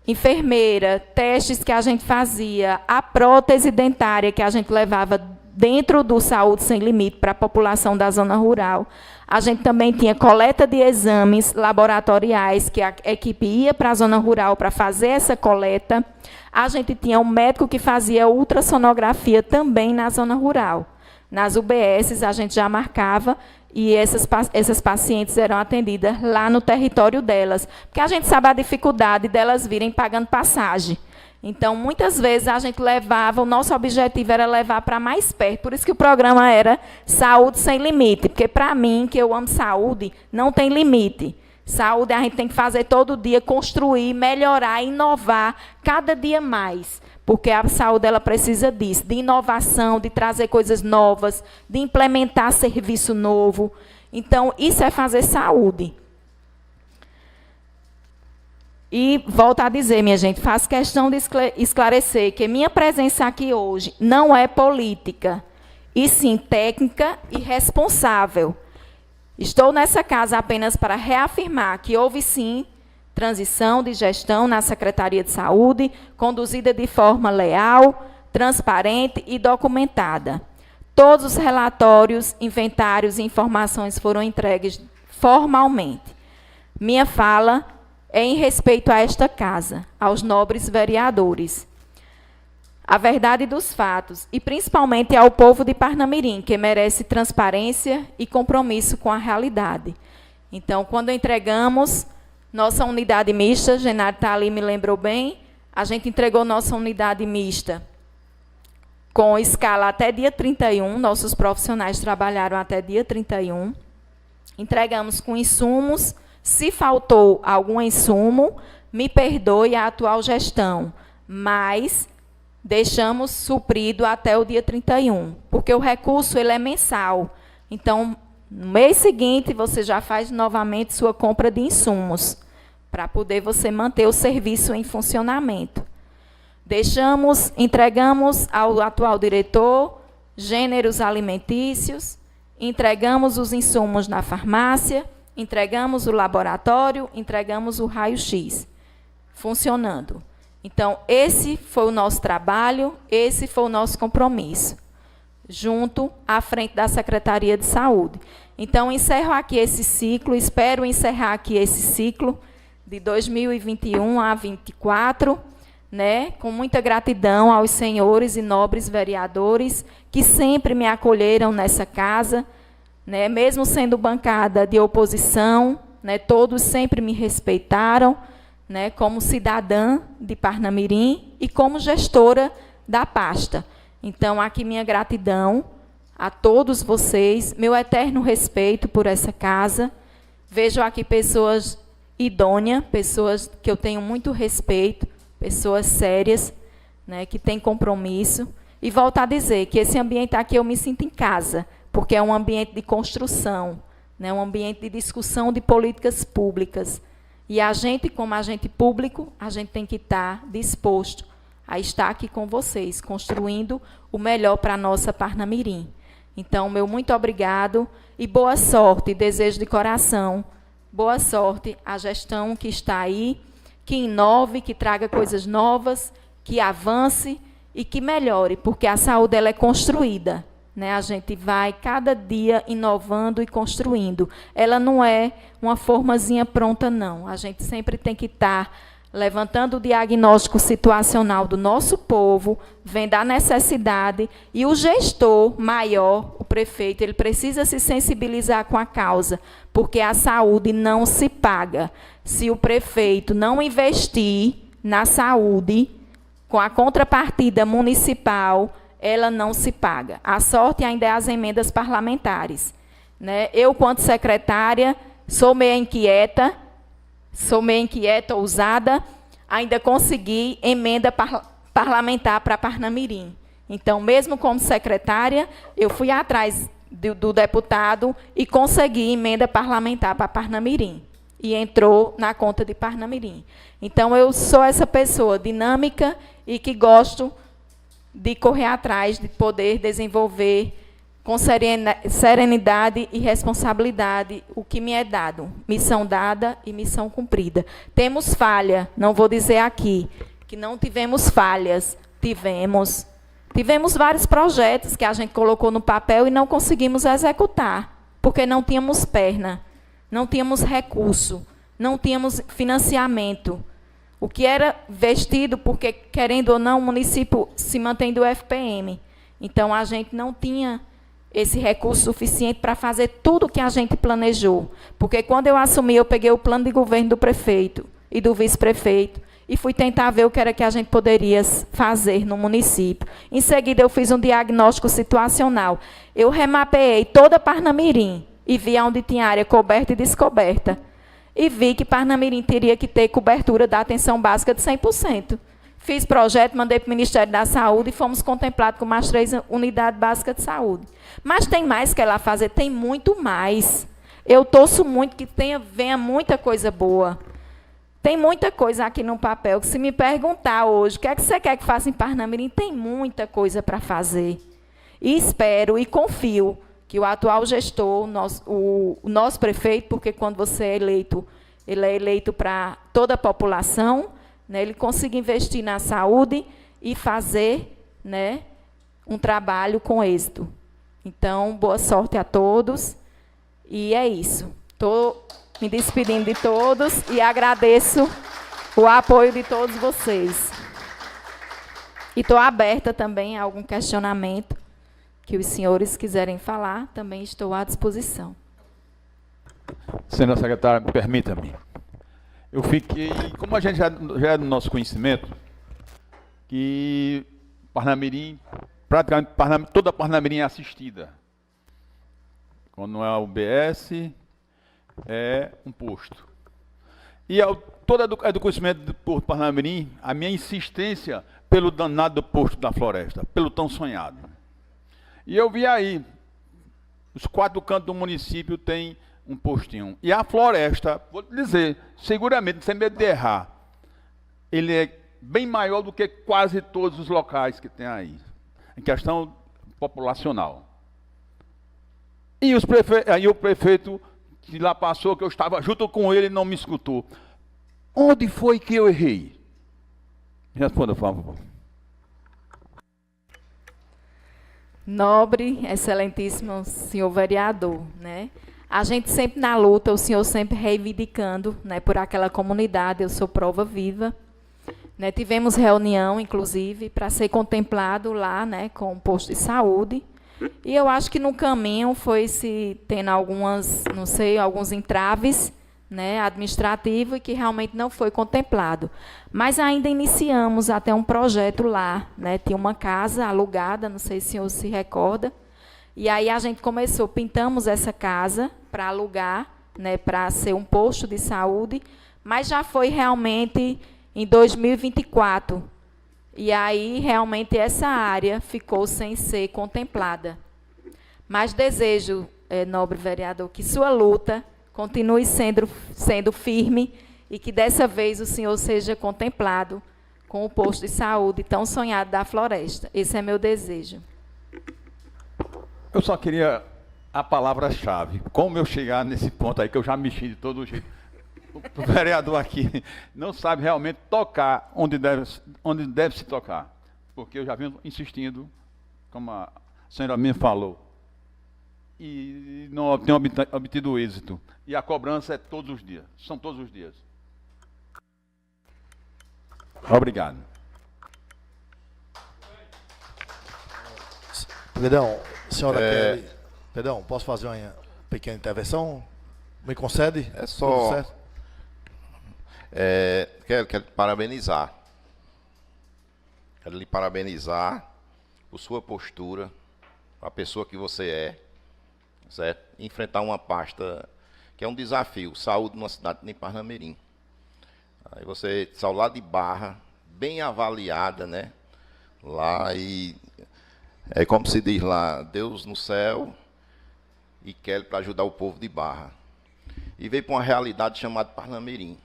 enfermeira, testes que a gente fazia, a prótese dentária que a gente levava dentro do Saúde Sem Limite para a população da zona rural. A gente também tinha coleta de exames laboratoriais, que a equipe ia para a zona rural para fazer essa coleta. A gente tinha um médico que fazia ultrassonografia também na zona rural. Nas UBSs, a gente já marcava e essas pacientes eram atendidas lá no território delas. Porque a gente sabe a dificuldade delas virem pagando passagem. Então, muitas vezes, a gente levava, o nosso objetivo era levar para mais perto. Por isso que o programa era Saúde Sem Limite. Porque, para mim, que eu amo saúde, não tem limite. Saúde a gente tem que fazer todo dia, construir, melhorar, inovar, cada dia mais. Porque a saúde ela precisa disso, de inovação, de trazer coisas novas, de implementar serviço novo. Então, isso é fazer saúde. E volto a dizer, minha gente, faço questão de esclarecer que minha presença aqui hoje não é política, e sim técnica e responsável. Estou nessa casa apenas para reafirmar que houve, sim, transição de gestão na Secretaria de Saúde, conduzida de forma leal, transparente e documentada. Todos os relatórios, inventários e informações foram entregues formalmente. Minha fala é em respeito a esta casa, aos nobres vereadores. A verdade dos fatos, e principalmente ao povo de Parnamirim, que merece transparência e compromisso com a realidade. Então, quando entregamos nossa unidade mista, Genário está ali, me lembrou bem, a gente entregou nossa unidade mista com escala até dia 31, nossos profissionais trabalharam até dia 31, entregamos com insumos. Se faltou algum insumo, me perdoe a atual gestão, mas deixamos suprido até o dia 31, porque o recurso ele é mensal. Então, no mês seguinte, você já faz novamente sua compra de insumos, para poder você manter o serviço em funcionamento. Entregamos ao atual diretor gêneros alimentícios, entregamos os insumos na farmácia, entregamos o laboratório, entregamos o raio-x, funcionando. Então, esse foi o nosso trabalho, esse foi o nosso compromisso, junto à frente da Secretaria de Saúde. Então, encerro aqui esse ciclo, espero encerrar aqui esse ciclo de 2021 a 2024, né, com muita gratidão aos senhores e nobres vereadores que sempre me acolheram nessa casa, né, mesmo sendo bancada de oposição, né, todos sempre me respeitaram, né, como cidadã de Parnamirim e como gestora da pasta. Então, aqui minha gratidão a todos vocês, meu eterno respeito por essa casa. Vejo aqui pessoas idôneas, pessoas que eu tenho muito respeito, pessoas sérias, né, que têm compromisso. E volto a dizer que esse ambiente aqui eu me sinto em casa, porque é um ambiente de construção, né, um ambiente de discussão de políticas públicas. E a gente, como agente público, a gente tem que estar disposto a estar aqui com vocês, construindo o melhor para a nossa Parnamirim. Então, meu muito obrigado e boa sorte, desejo de coração, boa sorte à gestão que está aí, que inove, que traga coisas novas, que avance e que melhore, porque a saúde ela é construída. Né, a gente vai cada dia inovando e construindo. Ela não é uma formazinha pronta, não. A gente sempre tem que estar levantando o diagnóstico situacional do nosso povo, vendo a necessidade, e o gestor maior, o prefeito, ele precisa se sensibilizar com a causa, porque a saúde não se paga. Se o prefeito não investir na saúde, com a contrapartida municipal, ela não se paga. A sorte ainda é as emendas parlamentares. Né? Eu, quanto secretária, sou meio inquieta, ousada, ainda consegui emenda parlamentar para Parnamirim. Então, mesmo como secretária, eu fui atrás do deputado e consegui emenda parlamentar para Parnamirim. E entrou na conta de Parnamirim. Então, eu sou essa pessoa dinâmica e que gosto de correr atrás, de poder desenvolver com serenidade e responsabilidade o que me é dado. Missão dada e missão cumprida. Temos falha, não vou dizer aqui que não tivemos falhas. Tivemos vários projetos que a gente colocou no papel e não conseguimos executar, porque não tínhamos perna, não tínhamos recurso, não tínhamos financiamento. O que era vestido, porque, querendo ou não, o município se mantém do FPM. Então, a gente não tinha esse recurso suficiente para fazer tudo o que a gente planejou. Porque, quando eu assumi, eu peguei o plano de governo do prefeito e do vice-prefeito e fui tentar ver o que era que a gente poderia fazer no município. Em seguida, eu fiz um diagnóstico situacional. Eu remapeei toda Parnamirim e vi onde tinha área coberta e descoberta. E vi que Parnamirim teria que ter cobertura da atenção básica de 100%. Fiz projeto, mandei para o Ministério da Saúde e fomos contemplados com mais 3 unidades básicas de saúde. Mas tem mais que ela fazer, tem muito mais. Eu torço muito que venha muita coisa boa. Tem muita coisa aqui no papel, que se me perguntar hoje, o que é que você quer que faça em Parnamirim, tem muita coisa para fazer. E espero e confio que o atual gestor, o nosso prefeito, porque quando você é eleito, ele é eleito para toda a população, né, ele consiga investir na saúde e fazer, né, um trabalho com êxito. Então, boa sorte a todos. E é isso. Estou me despedindo de todos e agradeço o apoio de todos vocês. E estou aberta também a algum questionamento que os senhores quiserem falar, também estou à disposição. Senhora secretária, permita-me. Eu fiquei, como a gente já é do nosso conhecimento, que Parnamirim, praticamente toda Parnamirim é assistida. Quando não é a UBS, é um posto. E toda é do conhecimento do Porto Parnamirim, a minha insistência pelo danado do posto da floresta, pelo tão sonhado. E eu vi aí, os 4 cantos do município tem um postinho. E a floresta, vou te dizer, seguramente, sem medo de errar, ele é bem maior do que quase todos os locais que tem aí, em questão populacional. E aí o prefeito que lá passou, que eu estava junto com ele, não me escutou. Onde foi que eu errei? Responda, por favor. Nobre, excelentíssimo senhor vereador, né? A gente sempre na luta, o senhor sempre reivindicando, né, por aquela comunidade, eu sou prova viva. Né, tivemos reunião, inclusive, para ser contemplado lá, né, com o posto de saúde. E eu acho que no caminho foi se tendo algumas, não sei, alguns entraves, né, administrativos, e que realmente não foi contemplado. Mas ainda iniciamos até um projeto lá, né, tinha uma casa alugada, não sei se o senhor se recorda. E aí a gente começou, pintamos essa casa para alugar, né, para ser um posto de saúde, mas já foi realmente em 2024. E aí, realmente, essa área ficou sem ser contemplada. Mas desejo, nobre vereador, que sua luta continue sendo firme e que dessa vez o senhor seja contemplado com o posto de saúde tão sonhado da floresta. Esse é meu desejo. Eu só queria a palavra-chave. Como eu chegar nesse ponto aí, que eu já mexi de todo jeito. O vereador aqui não sabe realmente tocar onde deve se tocar. Porque eu já venho insistindo, como a senhora me falou, e não tenho obtido êxito. E a cobrança é todos os dias, são todos os dias. Obrigado. Perdão, senhora Kelly. Perdão, posso fazer uma pequena intervenção? Me concede? É só... Quero parabenizar. Quero lhe parabenizar por sua postura, a pessoa que você é, certo? Enfrentar uma pasta que é um desafio, saúde numa cidade de Parnamirim. Aí você saiu lá de Barra, bem avaliada, né? Lá e é como se diz lá, Deus no céu e Kelly para ajudar o povo de Barra. E veio para uma realidade chamada Parnamirim.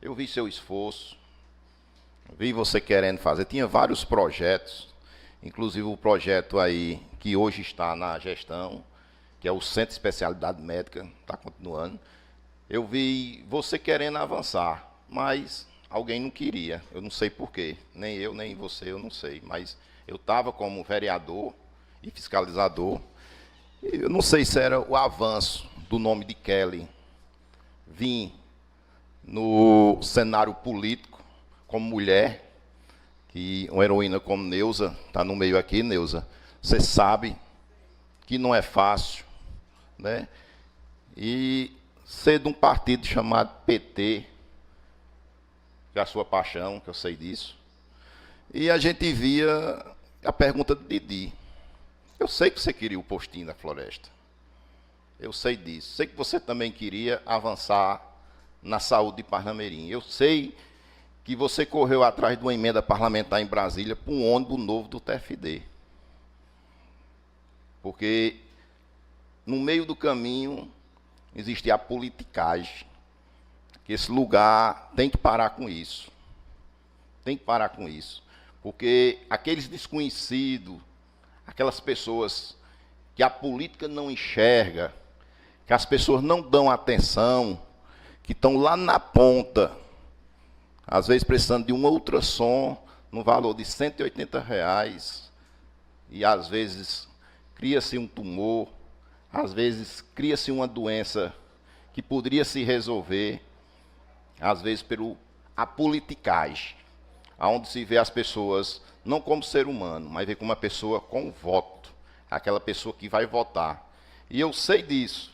Eu vi seu esforço, vi você querendo fazer, tinha vários projetos, inclusive o projeto aí que hoje está na gestão, que é o Centro de Especialidade Médica, está continuando. Eu vi você querendo avançar, mas alguém não queria, eu não sei porquê, nem eu, nem você, eu não sei, mas eu estava como vereador e fiscalizador, e eu não sei se era o avanço do nome de Kelly vir no cenário político, como mulher, que uma heroína como Neuza, está no meio aqui, Neuza, você sabe que não é fácil, né? E ser de um partido chamado PT, que é a sua paixão, que eu sei disso, e a gente via a pergunta do Didi. Eu sei que você queria o postinho da floresta, eu sei disso, sei que você também queria avançar na saúde de Parnamirim, eu sei que você correu atrás de uma emenda parlamentar em Brasília para um ônibus novo do TFD. Porque no meio do caminho existe a politicagem, que esse lugar tem que parar com isso. Tem que parar com isso. Porque aqueles desconhecidos, aquelas pessoas que a política não enxerga, que as pessoas não dão atenção, que estão lá na ponta, às vezes precisando de um ultrassom no valor de R$180, e às vezes cria-se um tumor, às vezes cria-se uma doença que poderia se resolver, às vezes pela politicagem, onde se vê as pessoas não como ser humano, mas vê como uma pessoa com voto, aquela pessoa que vai votar. E eu sei disso,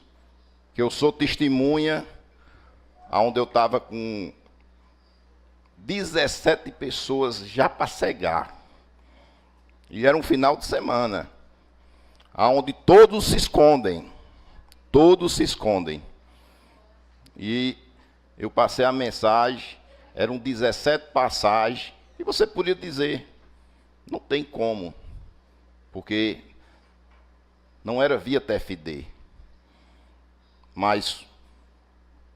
que eu sou testemunha, onde eu estava com 17 pessoas já para cegar. E era um final de semana, onde todos se escondem. Todos se escondem. E eu passei a mensagem, eram 17 passagens, e você podia dizer, não tem como, porque não era via TFD. Mas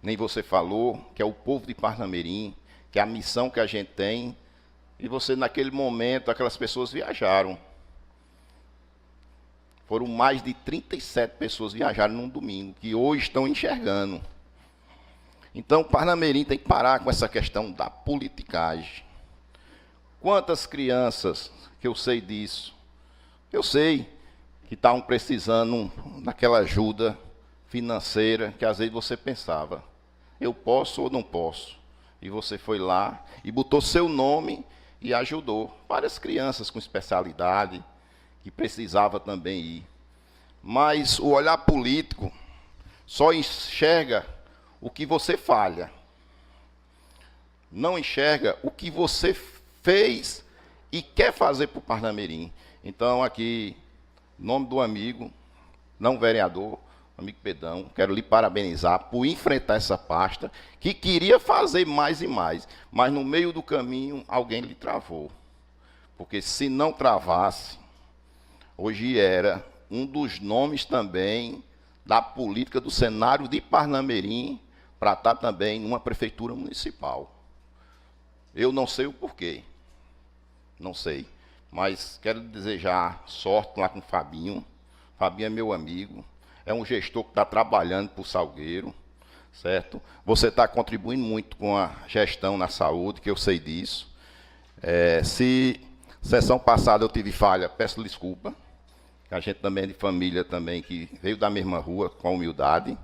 nem você falou, que é o povo de Parnamirim, que é a missão que a gente tem, e você, naquele momento, aquelas pessoas viajaram. Foram mais de 37 pessoas viajaram num domingo, que hoje estão enxergando. Então, Parnamirim tem que parar com essa questão da politicagem. Quantas crianças, que eu sei disso, eu sei que estavam precisando daquela ajuda financeira, que às vezes você pensava, eu posso ou não posso? E você foi lá e botou seu nome e ajudou várias crianças com especialidade, que precisava também ir. Mas o olhar político só enxerga o que você falha. Não enxerga o que você fez e quer fazer para o Parnamirim. Então, aqui, em nome do amigo, não vereador, amigo Pedão, quero lhe parabenizar por enfrentar essa pasta, que queria fazer mais e mais, mas no meio do caminho alguém lhe travou. Porque se não travasse, hoje era um dos nomes também da política do cenário de Parnamirim para estar também numa prefeitura municipal. Eu não sei o porquê, não sei, mas quero desejar sorte lá com o Fabinho. Fabinho é meu amigo, é um gestor que está trabalhando para o Salgueiro, certo? Você está contribuindo muito com a gestão na saúde, que eu sei disso. Se sessão passada eu tive falha, peço desculpa. A gente também é de família também, que veio da mesma rua, com humildade.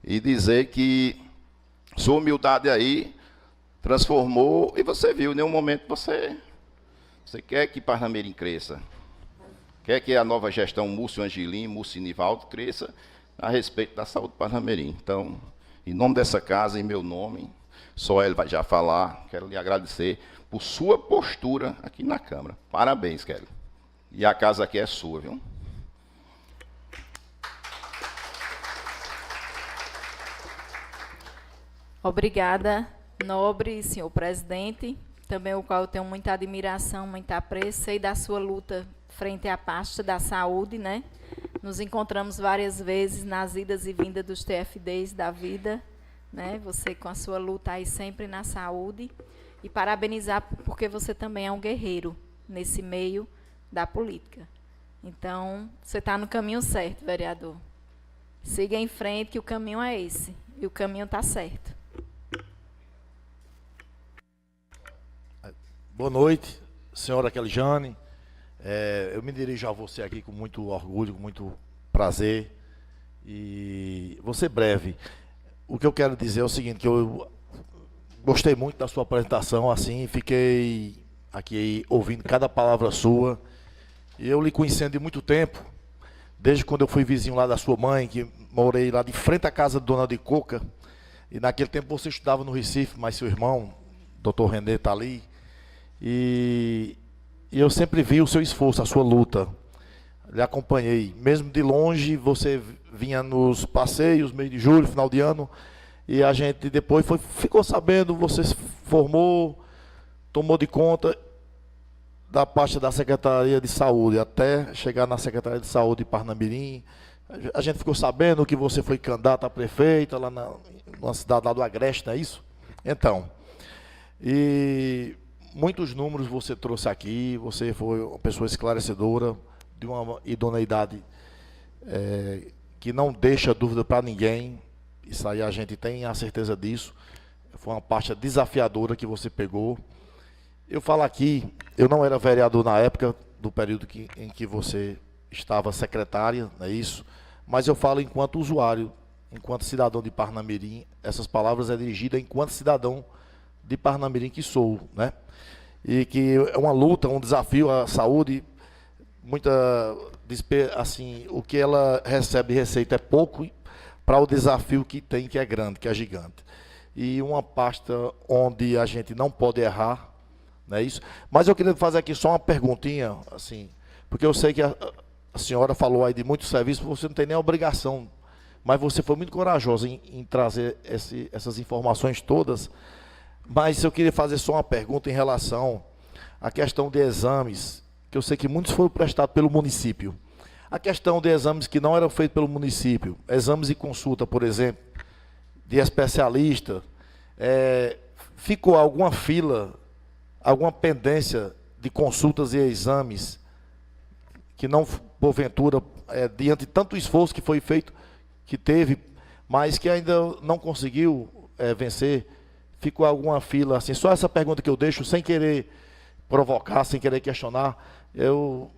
E dizer que sua humildade aí transformou, e você viu, em nenhum momento você quer que Parnamirim cresça. Quer que a nova gestão Múcio Angelim, Múcio Nivaldo cresça a respeito da saúde de Parnamirim. Então, em nome dessa casa, em meu nome, só ele vai já falar, quero lhe agradecer por sua postura aqui na Câmara. Parabéns, Kelly. E a casa aqui é sua, viu? Obrigada, nobre senhor presidente, também o qual eu tenho muita admiração, muita apreço, sei da sua luta frente à pasta da saúde, né? Nos encontramos várias vezes nas idas e vindas dos TFDs da vida, né? Você com a sua luta aí sempre na saúde, e parabenizar porque você também é um guerreiro nesse meio, da política. Então, você está no caminho certo, vereador. Siga em frente, que o caminho é esse. E o caminho está certo. Boa noite, senhora Kelijane. Eu me dirijo a você aqui com muito orgulho, com muito prazer. E vou ser breve. O que eu quero dizer é o seguinte, que eu gostei muito da sua apresentação, assim, fiquei aqui ouvindo cada palavra sua. E eu lhe conhecendo de muito tempo, desde quando eu fui vizinho lá da sua mãe, que morei lá de frente à casa de Dona de Coca. E naquele tempo você estudava no Recife, mas seu irmão, Dr. René, está ali. E eu sempre vi o seu esforço, a sua luta. Lhe acompanhei. Mesmo de longe, você vinha nos passeios, mês de julho, final de ano, e a gente depois ficou sabendo, você se formou, tomou de conta da pasta da Secretaria de Saúde, até chegar na Secretaria de Saúde de Parnamirim. A gente ficou sabendo que você foi candidato a prefeita lá numa cidade lá do Agreste, não é isso? Então, e muitos números você trouxe aqui, você foi uma pessoa esclarecedora, de uma idoneidade que não deixa dúvida para ninguém. Isso aí a gente tem a certeza disso. Foi uma pasta desafiadora que você pegou. Eu falo aqui, eu não era vereador na época do período em que você estava secretária, não é isso? Mas eu falo enquanto usuário, enquanto cidadão de Parnamirim, essas palavras é dirigida enquanto cidadão de Parnamirim que sou, né? E que é uma luta, um desafio à saúde, assim, o que ela recebe de receita é pouco para o desafio que tem, que é grande, que é gigante. E uma pasta onde a gente não pode errar, não é isso? Mas eu queria fazer aqui só uma perguntinha, assim, porque eu sei que a senhora falou aí de muitos serviços, você não tem nem a obrigação, mas você foi muito corajosa em trazer essas informações todas. Mas eu queria fazer só uma pergunta em relação à questão de exames, que eu sei que muitos foram prestados pelo município. A questão de exames que não eram feitos pelo município, exames e consulta, por exemplo, de especialista, ficou alguma fila, alguma pendência de consultas e exames que não, porventura, diante de tanto esforço que foi feito, que teve, mas que ainda não conseguiu vencer, ficou alguma fila, assim, só essa pergunta que eu deixo, sem querer provocar, sem querer questionar, eu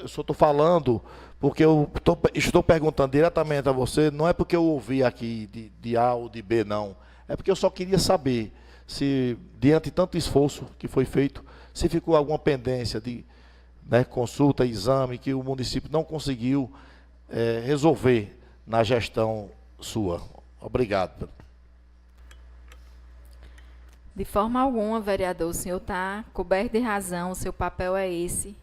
só estou falando, porque eu estou perguntando diretamente a você, não é porque eu ouvi aqui de A ou de B, não, é porque eu só queria saber se, diante de tanto esforço que foi feito, se ficou alguma pendência de consulta, exame, que o município não conseguiu resolver na gestão sua. Obrigado. De forma alguma, vereador, o senhor está coberto de razão, o seu papel é esse,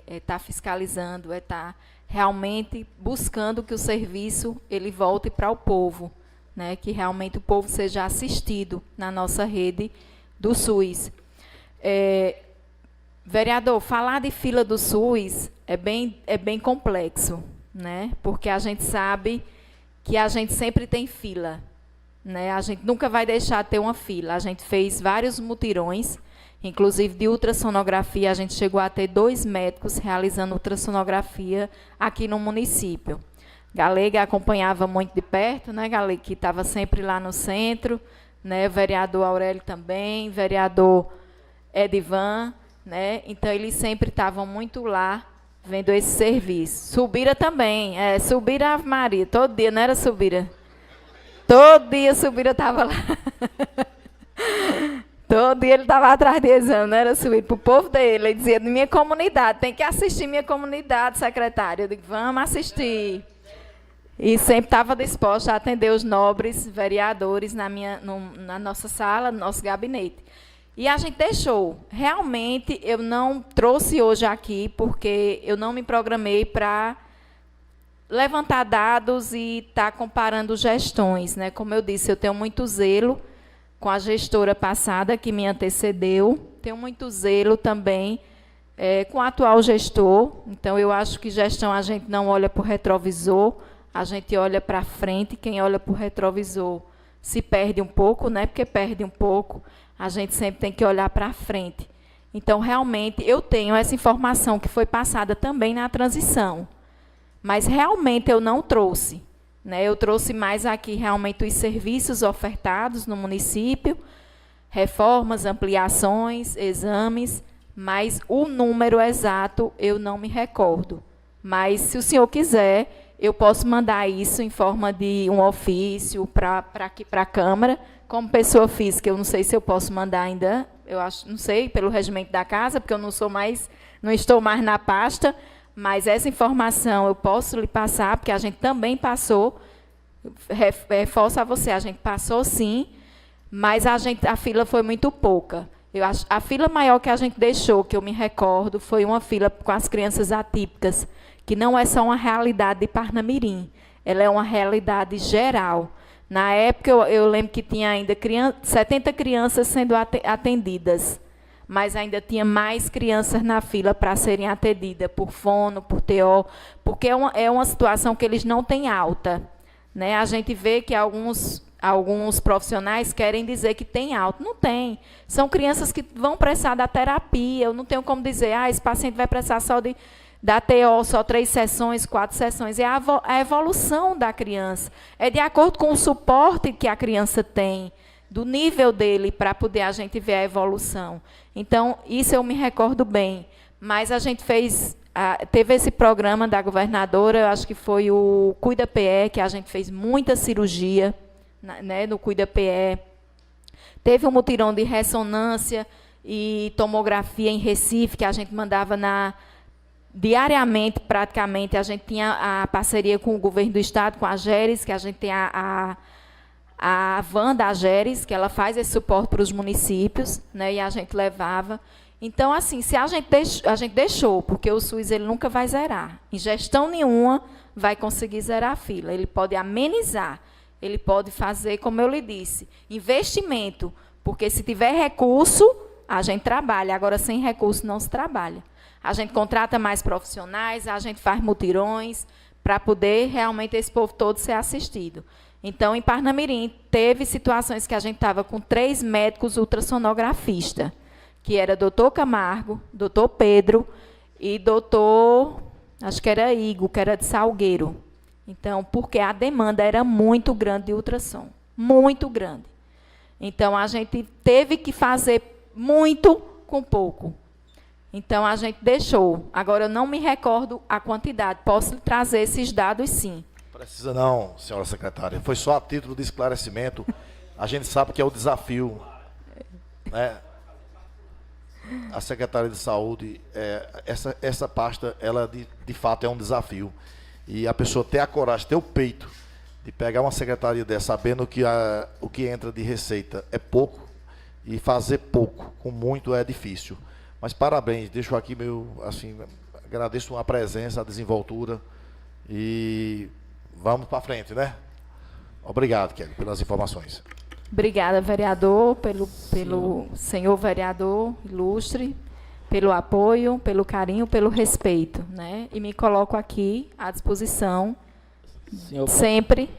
está fiscalizando, estar realmente buscando que o serviço ele volte para o povo, né, que realmente o povo seja assistido na nossa rede do SUS. Vereador, falar de fila do SUS é bem complexo, né, porque a gente sabe que a gente sempre tem fila. Né, a gente nunca vai deixar de ter uma fila. A gente fez vários mutirões, inclusive de ultrassonografia. A gente chegou a ter 2 médicos realizando ultrassonografia aqui no município. Galega acompanhava muito de perto, né, Galega, que estava sempre lá no centro, né, o vereador Aurélio também, vereador Edivan, né, então eles sempre estavam muito lá vendo esse serviço. Subira também, Subira Ave Maria, todo dia, não era Subira? Todo dia Subira estava lá. Todo dia ele estava atrás de exame, não era Subira, para o povo dele. Ele dizia, minha comunidade, tem que assistir minha comunidade, secretário. Eu digo, vamos assistir. E sempre estava disposta a atender os nobres vereadores na nossa sala, no nosso gabinete. E a gente deixou. Realmente, eu não trouxe hoje aqui, porque eu não me programei para levantar dados e estar comparando gestões, né? Como eu disse, eu tenho muito zelo com a gestora passada que me antecedeu, tenho muito zelo também com o atual gestor. Então, eu acho que gestão a gente não olha para o retrovisor, a gente olha para frente. Quem olha para o retrovisor se perde um pouco, né? Porque perde um pouco. A gente sempre tem que olhar para frente. Então, realmente, eu tenho essa informação que foi passada também na transição. Mas, realmente, eu não trouxe. Né? Eu trouxe mais aqui, realmente, os serviços ofertados no município, reformas, ampliações, exames, mas o número exato eu não me recordo. Mas, se o senhor quiser, eu posso mandar isso em forma de um ofício para a Câmara. Como pessoa física, eu não sei se eu posso mandar ainda, eu acho, não sei, pelo regimento da casa, porque eu não estou mais na pasta, mas essa informação eu posso lhe passar, porque a gente também passou, reforço a você, a gente passou sim, mas a fila foi muito pouca. A fila maior que a gente deixou, que eu me recordo, foi uma fila com as crianças atípicas, que não é só uma realidade de Parnamirim, ela é uma realidade geral. Na época, eu lembro que tinha ainda 70 crianças sendo atendidas, mas ainda tinha mais crianças na fila para serem atendidas por fono, por TO, porque é uma situação que eles não têm alta. Né? A gente vê que alguns profissionais querem dizer que tem alta. Não tem. São crianças que vão precisar da terapia. Eu não tenho como dizer, esse paciente vai precisar só da TO, só 3 sessões, 4 sessões. É a evolução da criança. É de acordo com o suporte que a criança tem, do nível dele, para poder a gente ver a evolução. Então, isso eu me recordo bem. Mas a gente teve esse programa da governadora, eu acho que foi o Cuida PE, que a gente fez muita cirurgia, né, no Cuida PE. Teve um mutirão de ressonância e tomografia em Recife, que a gente mandava diariamente, praticamente. A gente tinha a parceria com o governo do estado, com a Ageres, que a gente tem a van da Ageres, que ela faz esse suporte para os municípios, né, e a gente levava. Então, assim, se a gente deixou, porque o SUS ele nunca vai zerar. Em gestão nenhuma vai conseguir zerar a fila. Ele pode amenizar, ele pode fazer, como eu lhe disse, investimento, porque se tiver recurso, a gente trabalha. Agora, sem recurso, não se trabalha. A gente contrata mais profissionais, a gente faz mutirões, para poder realmente esse povo todo ser assistido. Então, em Parnamirim, teve situações que a gente estava com 3 médicos ultrassonografistas, que era doutor Camargo, doutor Pedro e doutor, acho que era Igor, que era de Salgueiro. Então, porque a demanda era muito grande de ultrassom, muito grande. Então, a gente teve que fazer muito com pouco. Então, a gente deixou. Agora, eu não me recordo a quantidade. Posso trazer esses dados, sim. Precisa não, senhora secretária. Foi só a título de esclarecimento. A gente sabe que é o desafio, né? A secretária de saúde, essa pasta, ela de fato é um desafio. E a pessoa ter a coragem, ter o peito de pegar uma secretaria dessa, sabendo que o que entra de receita é pouco, e fazer pouco com muito é difícil. Mas parabéns, deixo aqui agradeço a presença, a desenvoltura e vamos para frente, né? Obrigado, Kelly, pelas informações. Obrigada, vereador, pelo senhor vereador ilustre, pelo apoio, pelo carinho, pelo respeito, né? E me coloco aqui à disposição sempre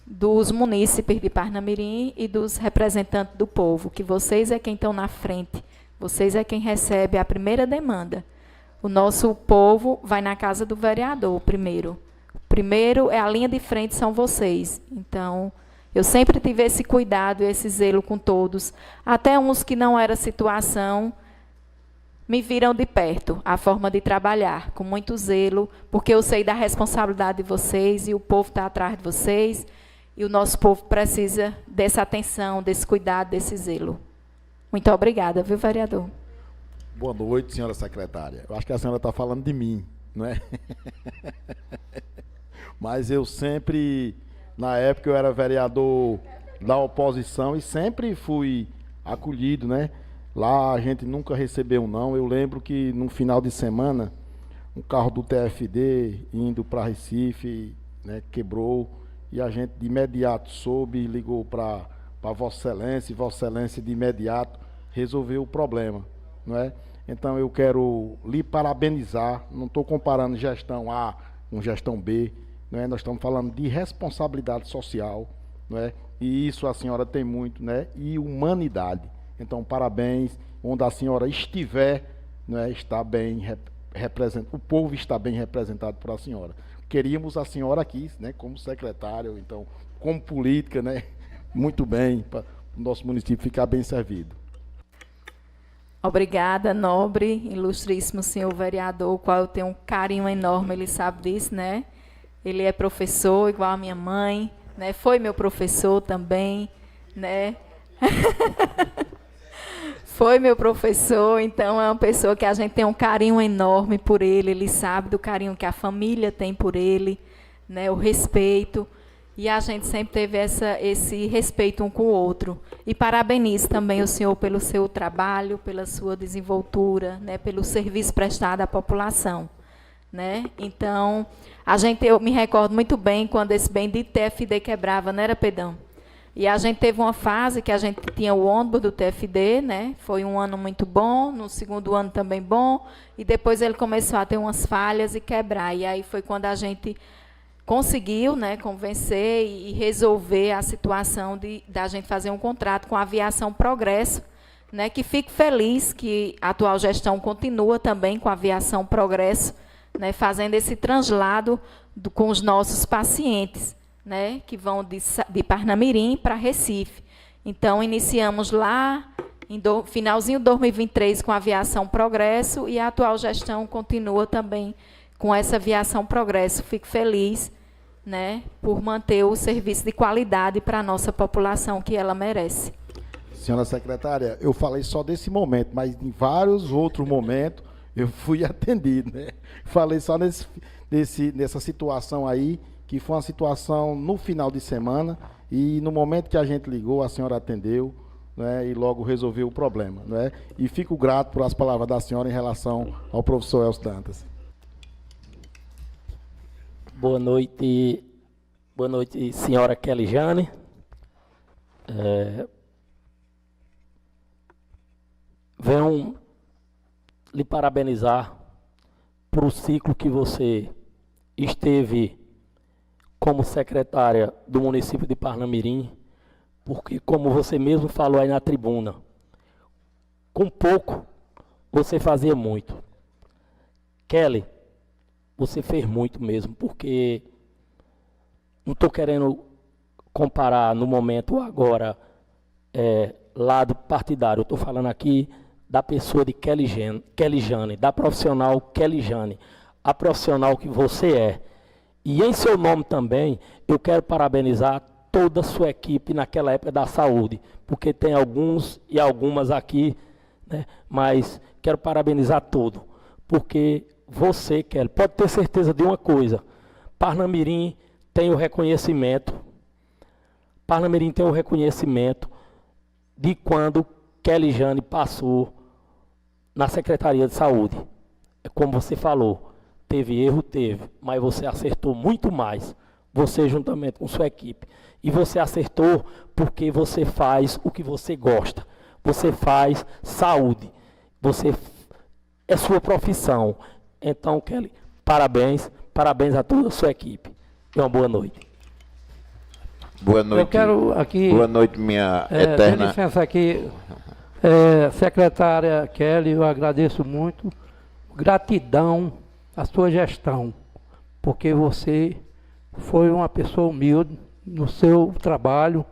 dos munícipes de Parnamirim e dos representantes do povo, que vocês é quem estão na frente, vocês é quem recebe a primeira demanda. O nosso povo vai na casa do vereador primeiro. Primeiro, a linha de frente são vocês. Então, eu sempre tive esse cuidado, esse zelo com todos. Até uns que não era situação, me viram de perto a forma de trabalhar, com muito zelo, porque eu sei da responsabilidade de vocês e o povo está atrás de vocês. E o nosso povo precisa dessa atenção, desse cuidado, desse zelo. Muito obrigada, viu, vereador? Boa noite, senhora secretária. Eu acho que a senhora está falando de mim, não é? Mas eu sempre, na época eu era vereador da oposição e sempre fui acolhido, né? Lá a gente nunca recebeu não. Eu lembro que no final de semana, um carro do TFD indo para Recife, né, quebrou, e a gente de imediato soube, ligou para Vossa Excelência, e Vossa Excelência de imediato resolveu o problema, não é? Então eu quero lhe parabenizar, não estou comparando gestão A com gestão B, não é? Nós estamos falando de responsabilidade social, não é? E isso a senhora tem muito, né? E humanidade. Então, parabéns onde a senhora estiver, né, está bem representado, o povo está bem representado por a senhora. Queríamos a senhora aqui, né, como secretária, ou então como política, né, muito bem, para o nosso município ficar bem servido. Obrigada, nobre, ilustríssimo senhor vereador, o qual eu tenho um carinho enorme, ele sabe disso, né? Ele é professor, igual a minha mãe, né? Foi meu professor também, né? Foi meu professor, então é uma pessoa que a gente tem um carinho enorme por ele, ele sabe do carinho que a família tem por ele, né? O respeito. E a gente sempre teve esse respeito um com o outro. E parabenizo também o senhor pelo seu trabalho, pela sua desenvoltura, né, pelo serviço prestado à população. Né? Então, eu me recordo muito bem quando esse bendito TFD quebrava, não era, Pedão? E a gente teve uma fase que a gente tinha o ônibus do TFD, né? Foi um ano muito bom, no segundo ano também bom, e depois ele começou a ter umas falhas e quebrar. E aí foi quando a gente conseguiu, né, convencer e resolver a situação da gente fazer um contrato com a Aviação Progresso, né, que fico feliz que a atual gestão continua também com a Aviação Progresso, né, fazendo esse translado com os nossos pacientes, né, que vão de Parnamirim para Recife. Então, iniciamos lá, finalzinho de 2023, com a Aviação Progresso, e a atual gestão continua também com essa Aviação Progresso. Fico feliz, né, por manter o serviço de qualidade para a nossa população que ela merece. Senhora secretária, eu falei só desse momento, mas em vários outros momentos eu fui atendido, né? Falei só nessa situação aí, que foi uma situação no final de semana, e no momento que a gente ligou, a senhora atendeu, né, e logo resolveu o problema, né? E fico grato por as palavras da senhora em relação ao professor Elcio Dantas. Boa noite, senhora Kelly Jane. Venho lhe parabenizar por o ciclo que você esteve como secretária do município de Parnamirim, porque, como você mesmo falou aí na tribuna, com pouco você fazia muito. Kelly, você fez muito mesmo, porque não estou querendo comparar no momento agora lado partidário. Eu estou falando aqui da pessoa de Kelly Jane, da profissional Kelly Jane, a profissional que você é. E em seu nome também, eu quero parabenizar toda a sua equipe naquela época da saúde, porque tem alguns e algumas aqui, né, mas quero parabenizar todo, porque você, Kelly, pode ter certeza de uma coisa: Parnamirim tem o reconhecimento de quando Kelly Jane passou na Secretaria de Saúde. Como você falou, teve erro, mas você acertou muito mais, você juntamente com sua equipe. E você acertou porque você faz o que você gosta, você faz saúde, é sua profissão. Então, Kelly, parabéns a toda a sua equipe. E uma boa noite. Boa noite. Eu quero aqui... Boa noite, minha eterna... Dê licença aqui, secretária Kelly, eu agradeço muito. Gratidão à sua gestão, porque você foi uma pessoa humilde no seu trabalho.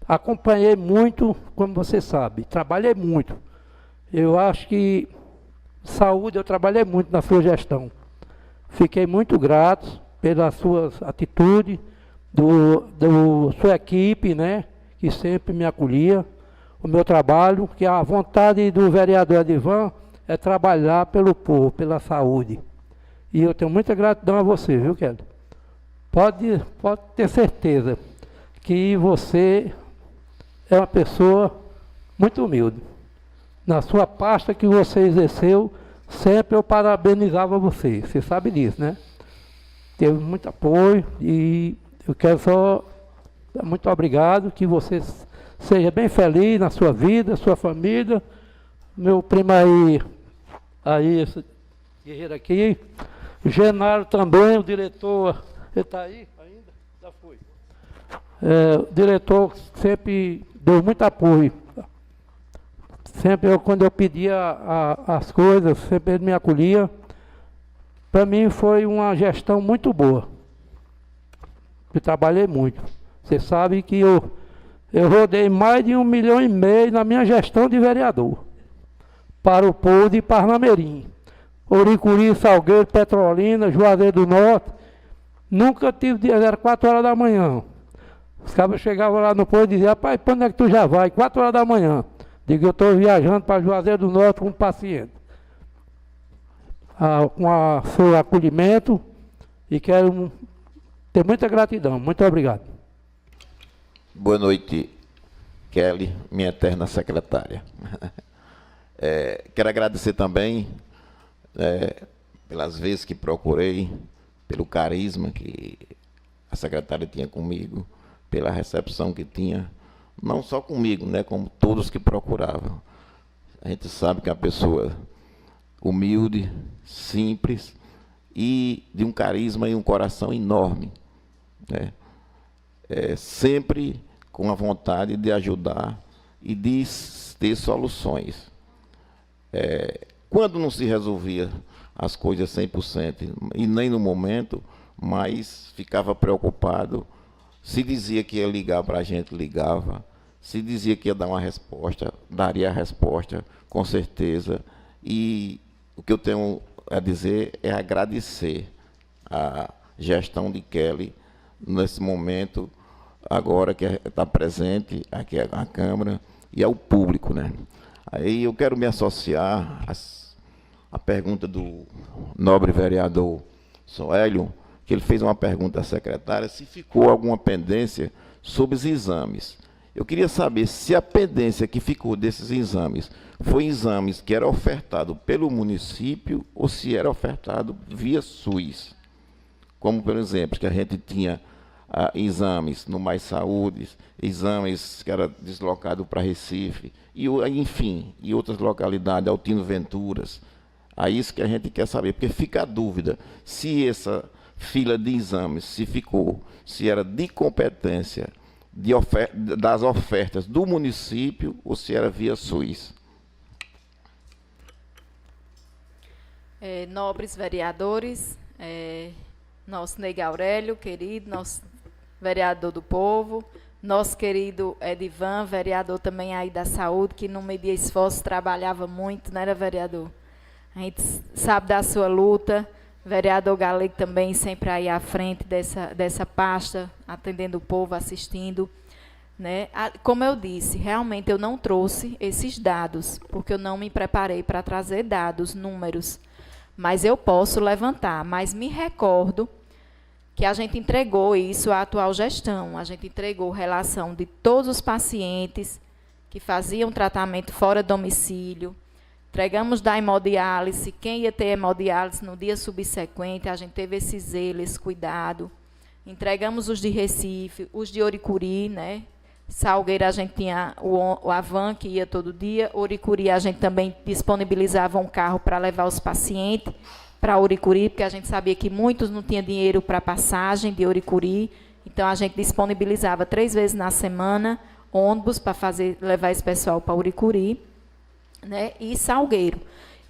Acompanhei muito, como você sabe, trabalhei muito. Eu acho que saúde, eu trabalhei muito na sua gestão. Fiquei muito grato pelas suas atitudes, sua equipe, né, que sempre me acolhia, o meu trabalho, que a vontade do vereador Edivan é trabalhar pelo povo, pela saúde. E eu tenho muita gratidão a você, viu, Kelly? Pode ter certeza que você é uma pessoa muito humilde. Na sua pasta que você exerceu, sempre eu parabenizava você. Você sabe disso, né? Teve muito apoio e eu quero só dar muito obrigado, que você seja bem feliz na sua vida, sua família. Meu primo aí esse guerreiro aqui, Genaro também, o diretor, ele está aí ainda? Já foi. O diretor sempre deu muito apoio. Sempre quando eu pedia as coisas, sempre ele me acolhia. Para mim foi uma gestão muito boa. Eu trabalhei muito. Você sabe que eu rodei mais de 1,5 milhão na minha gestão de vereador. Para o povo de Parnamirim. Oricuri, Salgueiro, Petrolina, Juazeiro do Norte. Nunca tive dia, era 4 horas da manhã. Os cabos chegavam lá no posto e diziam, rapaz, para onde é que tu já vai? 4 horas da manhã. Digo, eu estou viajando para Juazeiro do Norte com um paciente. Com o seu acolhimento e quero ter muita gratidão. Muito obrigado. Boa noite, Kelly, minha eterna secretária. Quero agradecer também pelas vezes que procurei, pelo carisma que a secretária tinha comigo, pela recepção que tinha, não só comigo, né, como todos que procuravam. A gente sabe que é uma pessoa humilde, simples e de um carisma e um coração enorme, né? Sempre com a vontade de ajudar e de ter soluções. Quando não se resolvia as coisas 100%, e nem no momento, mas ficava preocupado. Se dizia que ia ligar para a gente, ligava. Se dizia que ia dar uma resposta, daria a resposta, com certeza. E o que eu tenho a dizer é agradecer a gestão de Kelly nesse momento, agora que está presente aqui na Câmara, e ao público, né? Aí eu quero me associar à pergunta do nobre vereador Soélio, que ele fez uma pergunta à secretária, se ficou alguma pendência sobre os exames. Eu queria saber se a pendência que ficou desses exames foi exames que era ofertado pelo município ou se era ofertado via SUS. Como, por exemplo, que a gente tinha exames no Mais Saúde, exames que era deslocado para Recife, e, enfim, e outras localidades, Altino Venturas. É isso que a gente quer saber, porque fica a dúvida se essa fila de exames, se era de competência das ofertas do município ou se era via SUS. Nobres vereadores, nosso Ney Aurélio, querido, nosso vereador do povo, nosso querido Edivan, vereador também aí da saúde, que não media esforço, trabalhava muito, não era, vereador? A gente sabe da sua luta. Vereador Galego também sempre aí à frente dessa pasta, atendendo o povo, assistindo, né? Como eu disse, realmente eu não trouxe esses dados, porque eu não me preparei para trazer dados, números, mas eu posso levantar. Mas me recordo que a gente entregou isso à atual gestão, a gente entregou relação de todos os pacientes que faziam tratamento fora domicílio, entregamos da hemodiálise, quem ia ter hemodiálise no dia subsequente, a gente teve esse zelo, esse cuidado. Entregamos os de Recife, os de Oricuri, né? Salgueiro a gente tinha o Avan, que ia todo dia. Oricuri a gente também disponibilizava um carro para levar os pacientes para Oricuri, porque a gente sabia que muitos não tinham dinheiro para passagem de Oricuri. Então, a gente disponibilizava 3 vezes na semana ônibus para levar esse pessoal para Oricuri, né, e Salgueiro.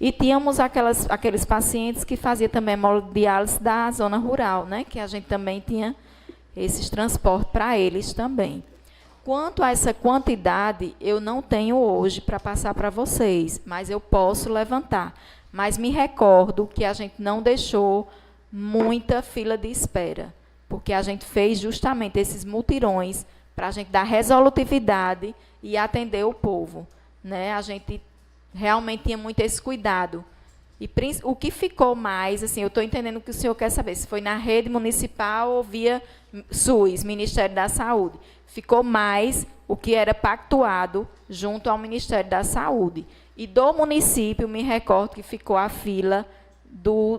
E tínhamos aqueles pacientes que faziam também hemodiálise da zona rural, né, que a gente também tinha esses transportes para eles também. Quanto a essa quantidade, eu não tenho hoje para passar para vocês, mas eu posso levantar. Mas me recordo que a gente não deixou muita fila de espera, porque a gente fez justamente esses mutirões para a gente dar resolutividade e atender o povo, né? A gente realmente tinha muito esse cuidado. E o que ficou mais, assim, eu estou entendendo o que o senhor quer saber, se foi na rede municipal ou via SUS, Ministério da Saúde. Ficou mais o que era pactuado junto ao Ministério da Saúde. E do município, me recordo que ficou a fila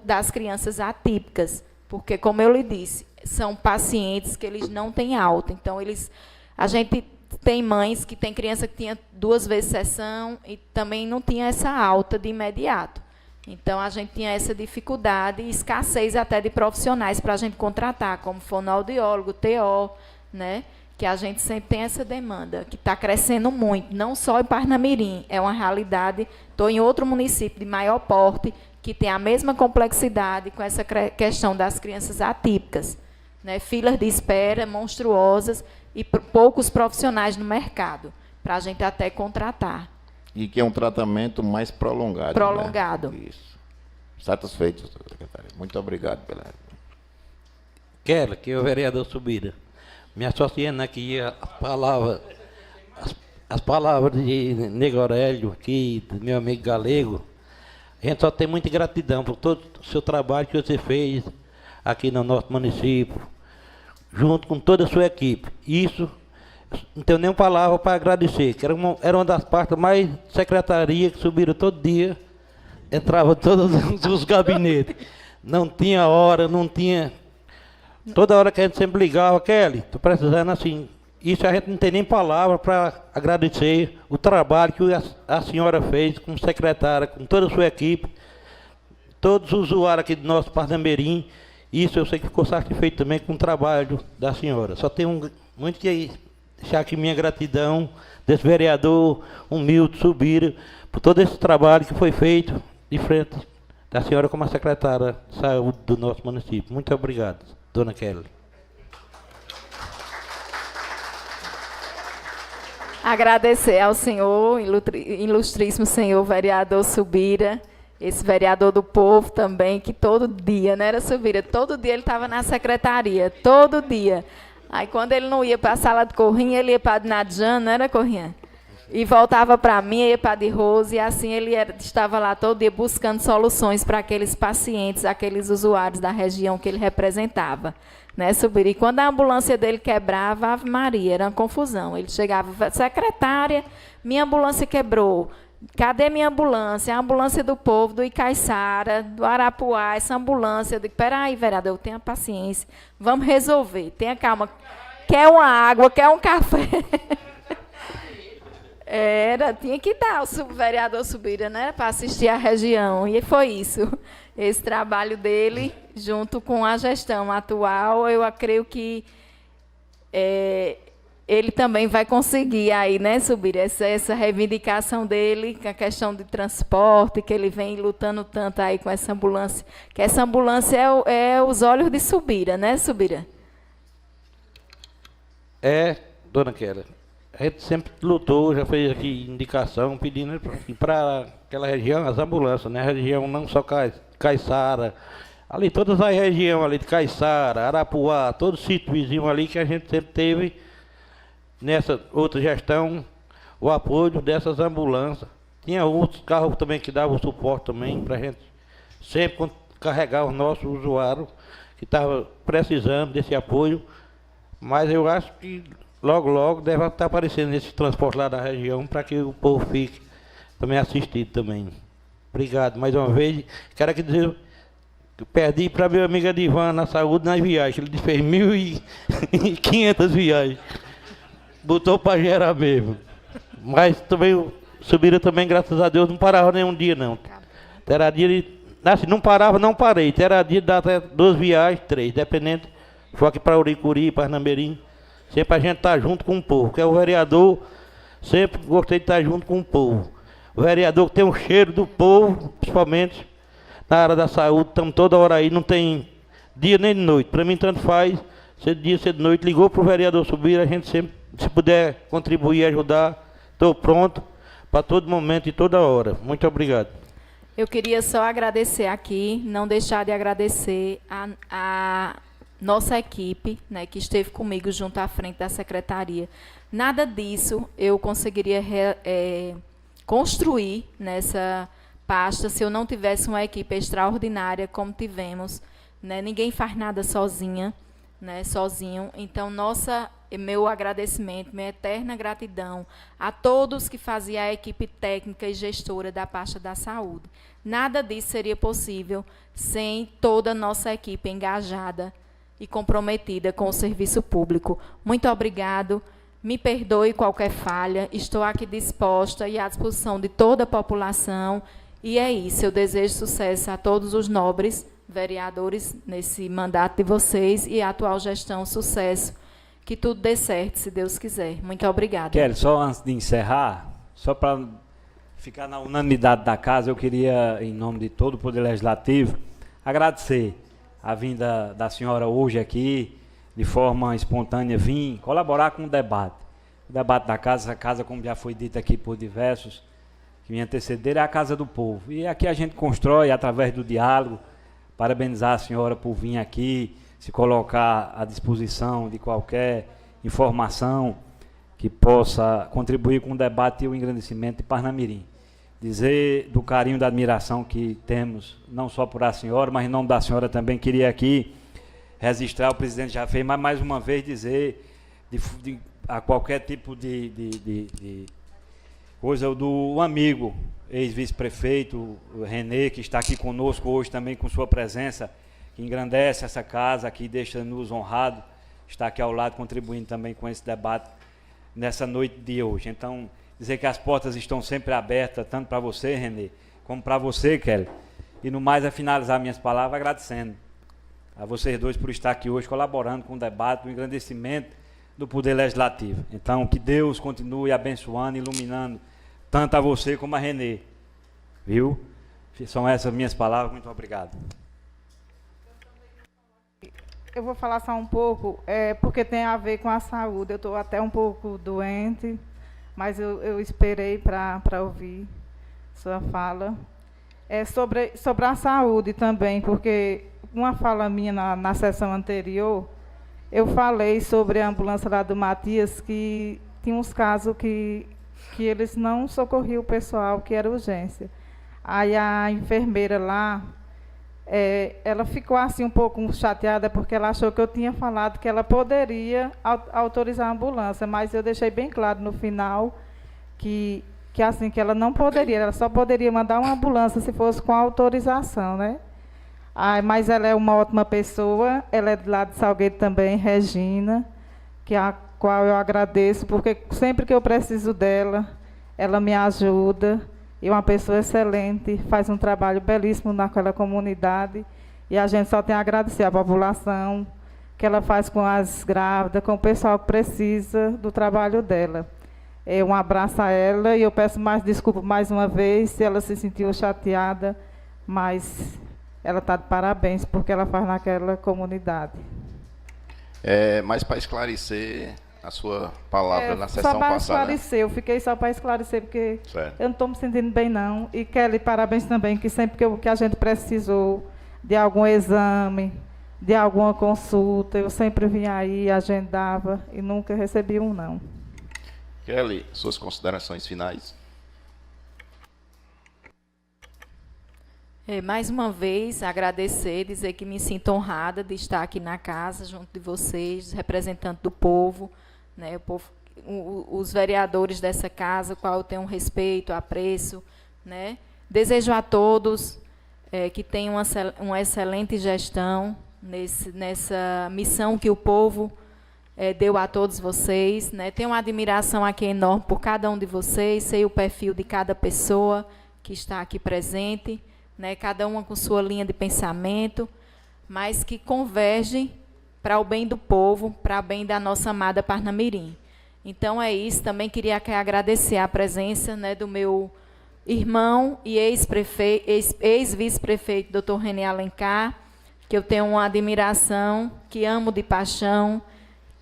das crianças atípicas, porque, como eu lhe disse, são pacientes que eles não têm alta. Então, a gente tem mães que tem criança que tinha 2 vezes sessão e também não tinha essa alta de imediato. Então, a gente tinha essa dificuldade e escassez até de profissionais para a gente contratar, como fonoaudiólogo, TO, né, que a gente sempre tem essa demanda, que está crescendo muito, não só em Parnamirim, é uma realidade. Estou em outro município de maior porte, que tem a mesma complexidade com essa questão das crianças atípicas, né? Filas de espera monstruosas e poucos profissionais no mercado, para a gente até contratar. E que é um tratamento mais prolongado. Prolongado. Né? Isso. Satisfeito, secretário. Muito obrigado pela... Kelly, que é o vereador Subira, me associando aqui as palavras de Nego Aurélio, aqui, do meu amigo Galego. A gente só tem muita gratidão por todo o seu trabalho que você fez aqui no nosso município, junto com toda a sua equipe. Isso, não tenho nem palavra para agradecer, que era uma das partes mais secretaria que subiram todo dia, entrava todos os gabinetes. Não tinha hora, não tinha... Toda hora que a gente sempre ligava, Kelly, tô precisando assim. Isso a gente não tem nem palavra para agradecer o trabalho que a senhora fez como secretária, com toda a sua equipe, todos os usuários aqui do nosso Parnamirim. Isso eu sei que ficou satisfeito também com o trabalho da senhora. Só tenho muito que deixar aqui minha gratidão desse vereador humilde, Subira, por todo esse trabalho que foi feito de frente da senhora como a secretária de saúde do nosso município. Muito obrigado, dona Kelly. Agradecer ao senhor, ilustríssimo senhor vereador Subira, esse vereador do povo também, que todo dia, não era Subira, todo dia ele estava na secretaria, todo dia. Aí quando ele não ia para a sala de Corrinha, ele ia para a Nadjan, não era Corrinha? E voltava para mim, ia para a de Rose, e assim ele estava lá todo dia buscando soluções para aqueles pacientes, aqueles usuários da região que ele representava. Né, Subira? E quando a ambulância dele quebrava, Ave Maria, era uma confusão. Ele chegava, secretária, minha ambulância quebrou. Cadê minha ambulância? A ambulância do povo, do Icaiçara, do Arapuá, essa ambulância. Eu digo, peraí, vereador, tenha paciência, vamos resolver, tenha calma. Quer uma água, quer um café? Tinha que dar o vereador Subira, né, para assistir a região. E foi isso. Esse trabalho dele, junto com a gestão atual, eu creio que ele também vai conseguir aí, né, Subir essa reivindicação dele, com a questão de transporte, que ele vem lutando tanto aí com essa ambulância, que essa ambulância é os olhos de Subira, né, Subira? Dona Kelly, a gente sempre lutou, já fez aqui indicação, pedindo para aquela região, as ambulâncias, né, a região não só Caiçara, ali todas as regiões ali de Caiçara, Arapuá, todo sítio vizinho ali que a gente sempre teve nessa outra gestão o apoio dessas ambulâncias. Tinha outros carros também que davam suporte também para a gente sempre carregar os nossos usuários que estavam precisando desse apoio, mas eu acho que logo deve estar aparecendo esse transporte lá da região para que o povo fique também assistido também. Obrigado mais uma vez. Quero aqui dizer que eu perdi para meu amigo Edivan na saúde nas viagens. Ele fez 1.500 viagens. Botou para gerar mesmo. Mas também o Subira também, graças a Deus, não parava nenhum dia não. Terá dia de... Assim, não parava, não parei. Terá dia de dar até 2 viagens, 3, dependendo. Foi aqui para Uricuri, Parnamirim. Sempre a gente está junto com o povo. Porque o vereador, sempre gostei de estar junto com o povo. O vereador que tem um cheiro do povo, principalmente na área da saúde, estamos toda hora aí, não tem dia nem de noite. Para mim, tanto faz, ser de dia, ser de noite. Ligou para o vereador Subir, a gente sempre, se puder contribuir, ajudar, estou pronto para todo momento e toda hora. Muito obrigado. Eu queria só agradecer aqui, não deixar de agradecer a nossa equipe, né, que esteve comigo junto à frente da secretaria. Nada disso eu conseguiria construir nessa pasta se eu não tivesse uma equipe extraordinária como tivemos, né? Ninguém faz nada sozinha, né, sozinho. Então, meu agradecimento, minha eterna gratidão a todos que faziam a equipe técnica e gestora da pasta da saúde. Nada disso seria possível sem toda a nossa equipe engajada e comprometida com o serviço público. Muito obrigado. Me perdoe qualquer falha, estou aqui disposta e à disposição de toda a população. E é isso, eu desejo sucesso a todos os nobres vereadores nesse mandato de vocês e a atual gestão, sucesso que tudo dê certo, se Deus quiser. Muito obrigada. Kelly, só antes de encerrar, só para ficar na unanimidade da casa, eu queria, em nome de todo o Poder Legislativo, agradecer a vinda da senhora hoje aqui, de forma espontânea, vir colaborar com o debate. O debate da casa, a casa, como já foi dito aqui por diversos que me antecederam, é a casa do povo. E aqui a gente constrói através do diálogo. Parabenizar a senhora por vir aqui, se colocar à disposição de qualquer informação que possa contribuir com o debate e o engrandecimento de Parnamirim. Dizer do carinho, da admiração que temos, não só por a senhora, mas em nome da senhora também queria aqui registrar, o presidente já fez, mas mais uma vez dizer a qualquer tipo de coisa do amigo, ex-vice-prefeito, o Renê, que está aqui conosco hoje também com sua presença, que engrandece essa casa aqui, deixa-nos honrado, está aqui ao lado contribuindo também com esse debate nessa noite de hoje. Então, dizer que as portas estão sempre abertas, tanto para você, Renê, como para você, Kelly. E no mais, a finalizar minhas palavras agradecendo a vocês dois por estar aqui hoje colaborando com o debate, o engrandecimento do Poder Legislativo. Então, que Deus continue abençoando, iluminando tanto a você como a Renê. Viu? São essas minhas palavras. Muito obrigado. Eu vou falar só um pouco, porque tem a ver com a saúde. Eu estou até um pouco doente, mas eu esperei para ouvir sua fala. Sobre a saúde também, porque uma fala minha na sessão anterior, eu falei sobre a ambulância lá do Matias, que tinha uns casos que eles não socorriam o pessoal, que era urgência. Aí a enfermeira lá, ela ficou assim um pouco chateada, porque ela achou que eu tinha falado que ela poderia autorizar a ambulância, mas eu deixei bem claro no final que assim, que ela não poderia, ela só poderia mandar uma ambulância se fosse com autorização, né? Mas ela é uma ótima pessoa, ela é do lado de Salgueiro também, Regina, a qual eu agradeço, porque sempre que eu preciso dela, ela me ajuda, e é uma pessoa excelente, faz um trabalho belíssimo naquela comunidade, e a gente só tem a agradecer à população, que ela faz com as grávidas, com o pessoal que precisa do trabalho dela. Um abraço a ela, e eu peço mais desculpa mais uma vez, se ela se sentiu chateada, mas ela está de parabéns, porque ela faz naquela comunidade. Mas para esclarecer a sua palavra na sessão passada. Só para esclarecer, eu fiquei só para esclarecer, porque eu não estou me sentindo bem, não. E Kelly, parabéns também, que sempre que a gente precisou de algum exame, de alguma consulta, eu sempre vinha aí, agendava, e nunca recebi um não. Kelly, suas considerações finais. Mais uma vez, agradecer, dizer que me sinto honrada de estar aqui na casa, junto de vocês, representante do povo, né, os vereadores dessa casa, qual eu tenho respeito, apreço, né. Desejo a todos que tenham uma excelente gestão nessa missão que o povo deu a todos vocês, né. Tenho uma admiração aqui enorme por cada um de vocês, sei o perfil de cada pessoa que está aqui presente, né, cada uma com sua linha de pensamento, mas que convergem para o bem do povo, para o bem da nossa amada Parnamirim. Então é isso, também queria agradecer a presença, né, do meu irmão e ex-vice-prefeito, doutor René Alencar, que eu tenho uma admiração, que amo de paixão,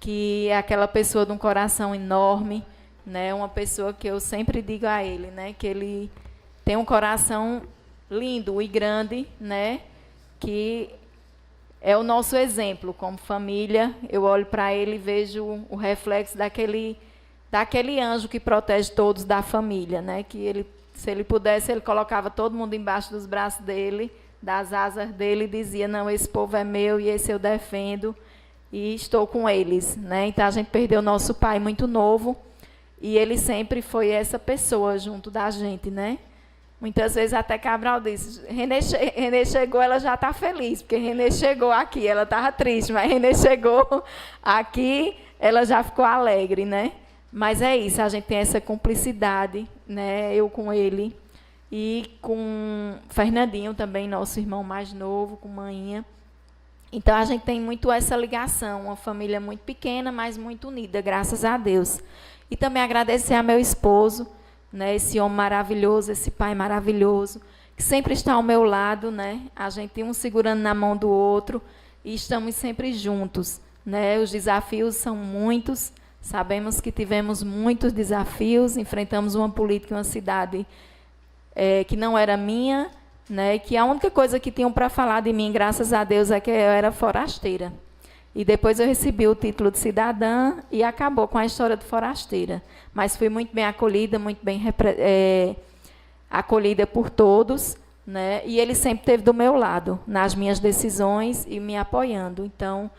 que é aquela pessoa de um coração enorme, né, uma pessoa que eu sempre digo a ele, né, que ele tem um coração lindo e grande, né, que é o nosso exemplo como família. Eu olho para ele e vejo o reflexo daquele anjo que protege todos da família, né, que ele, se ele pudesse, ele colocava todo mundo embaixo dos braços dele, das asas dele, e dizia, não, esse povo é meu e esse eu defendo e estou com eles, né. Então a gente perdeu nosso pai muito novo e ele sempre foi essa pessoa junto da gente, né. Muitas vezes até Cabral disse, Renê chegou, ela já está feliz, porque Renê chegou aqui, ela estava triste, mas Renê chegou aqui, ela já ficou alegre, né? Mas é isso, a gente tem essa cumplicidade, né? Eu com ele e com Fernandinho também, nosso irmão mais novo, com Maninha. Então, a gente tem muito essa ligação, uma família muito pequena, mas muito unida, graças a Deus. E também agradecer a meu esposo, né, esse homem maravilhoso, esse pai maravilhoso, que sempre está ao meu lado, né, a gente um segurando na mão do outro, e estamos sempre juntos. Né, os desafios são muitos, sabemos que tivemos muitos desafios, enfrentamos uma política em uma cidade que não era minha, né, que a única coisa que tinham para falar de mim, graças a Deus, é que eu era forasteira. E depois eu recebi o título de cidadã e acabou com a história de forasteira. Mas fui muito bem acolhida, muito bem acolhida por todos, né, e ele sempre esteve do meu lado, nas minhas decisões e me apoiando. Então,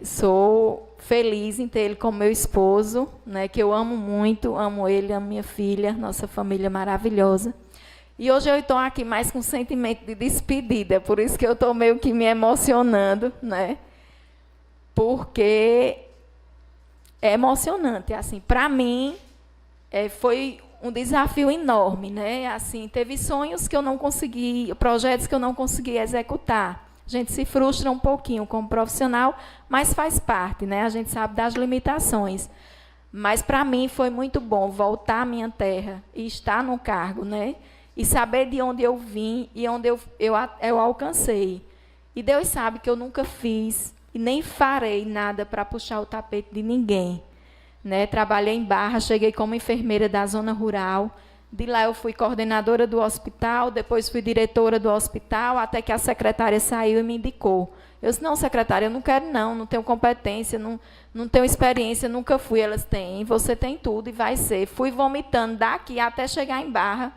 sou feliz em ter ele como meu esposo, né, que eu amo muito, amo ele, amo minha filha, nossa família maravilhosa. E hoje eu estou aqui mais com sentimento de despedida, por isso que eu estou meio que me emocionando, né? Porque é emocionante, assim, para mim foi um desafio enorme, né? Assim, teve sonhos que eu não consegui, projetos que eu não consegui executar. A gente se frustra um pouquinho como profissional, mas faz parte, né? A gente sabe das limitações. Mas para mim foi muito bom voltar à minha terra e estar no cargo, né? E saber de onde eu vim e onde eu alcancei. E Deus sabe que eu nunca fiz e nem farei nada para puxar o tapete de ninguém. Né? Trabalhei em Barra, cheguei como enfermeira da zona rural. De lá eu fui coordenadora do hospital, depois fui diretora do hospital, até que a secretária saiu e me indicou. Eu disse, não, secretária, eu não quero não tenho competência, não tenho experiência, nunca fui. Elas têm, você tem tudo e vai ser. Fui vomitando daqui até chegar em Barra,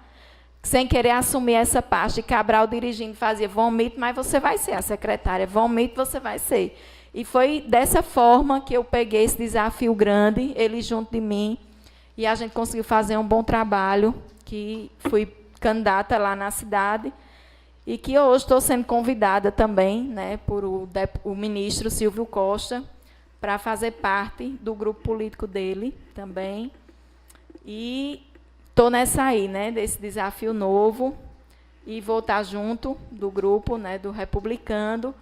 sem querer assumir essa parte. E Cabral dirigindo fazia, vomito, mas você vai ser a secretária, vomito, você vai ser. E foi dessa forma que eu peguei esse desafio grande, ele junto de mim, e a gente conseguiu fazer um bom trabalho, que fui candidata lá na cidade, e que hoje estou sendo convidada também, né, por o ministro Silvio Costa, para fazer parte do grupo político dele também. E estou nessa aí, né, desse desafio novo, e vou estar junto do grupo, né, do republicano,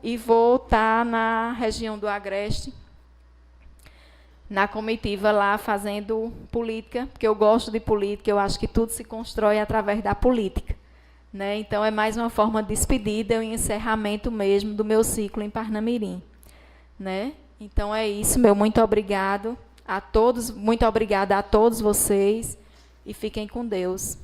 e vou estar na região do Agreste, na comitiva lá, fazendo política, porque eu gosto de política, eu acho que tudo se constrói através da política. Né? Então, é mais uma forma de despedida e um encerramento mesmo do meu ciclo em Parnamirim. Né? Então, é isso, meu muito obrigado a todos, muito obrigada a todos vocês, e fiquem com Deus.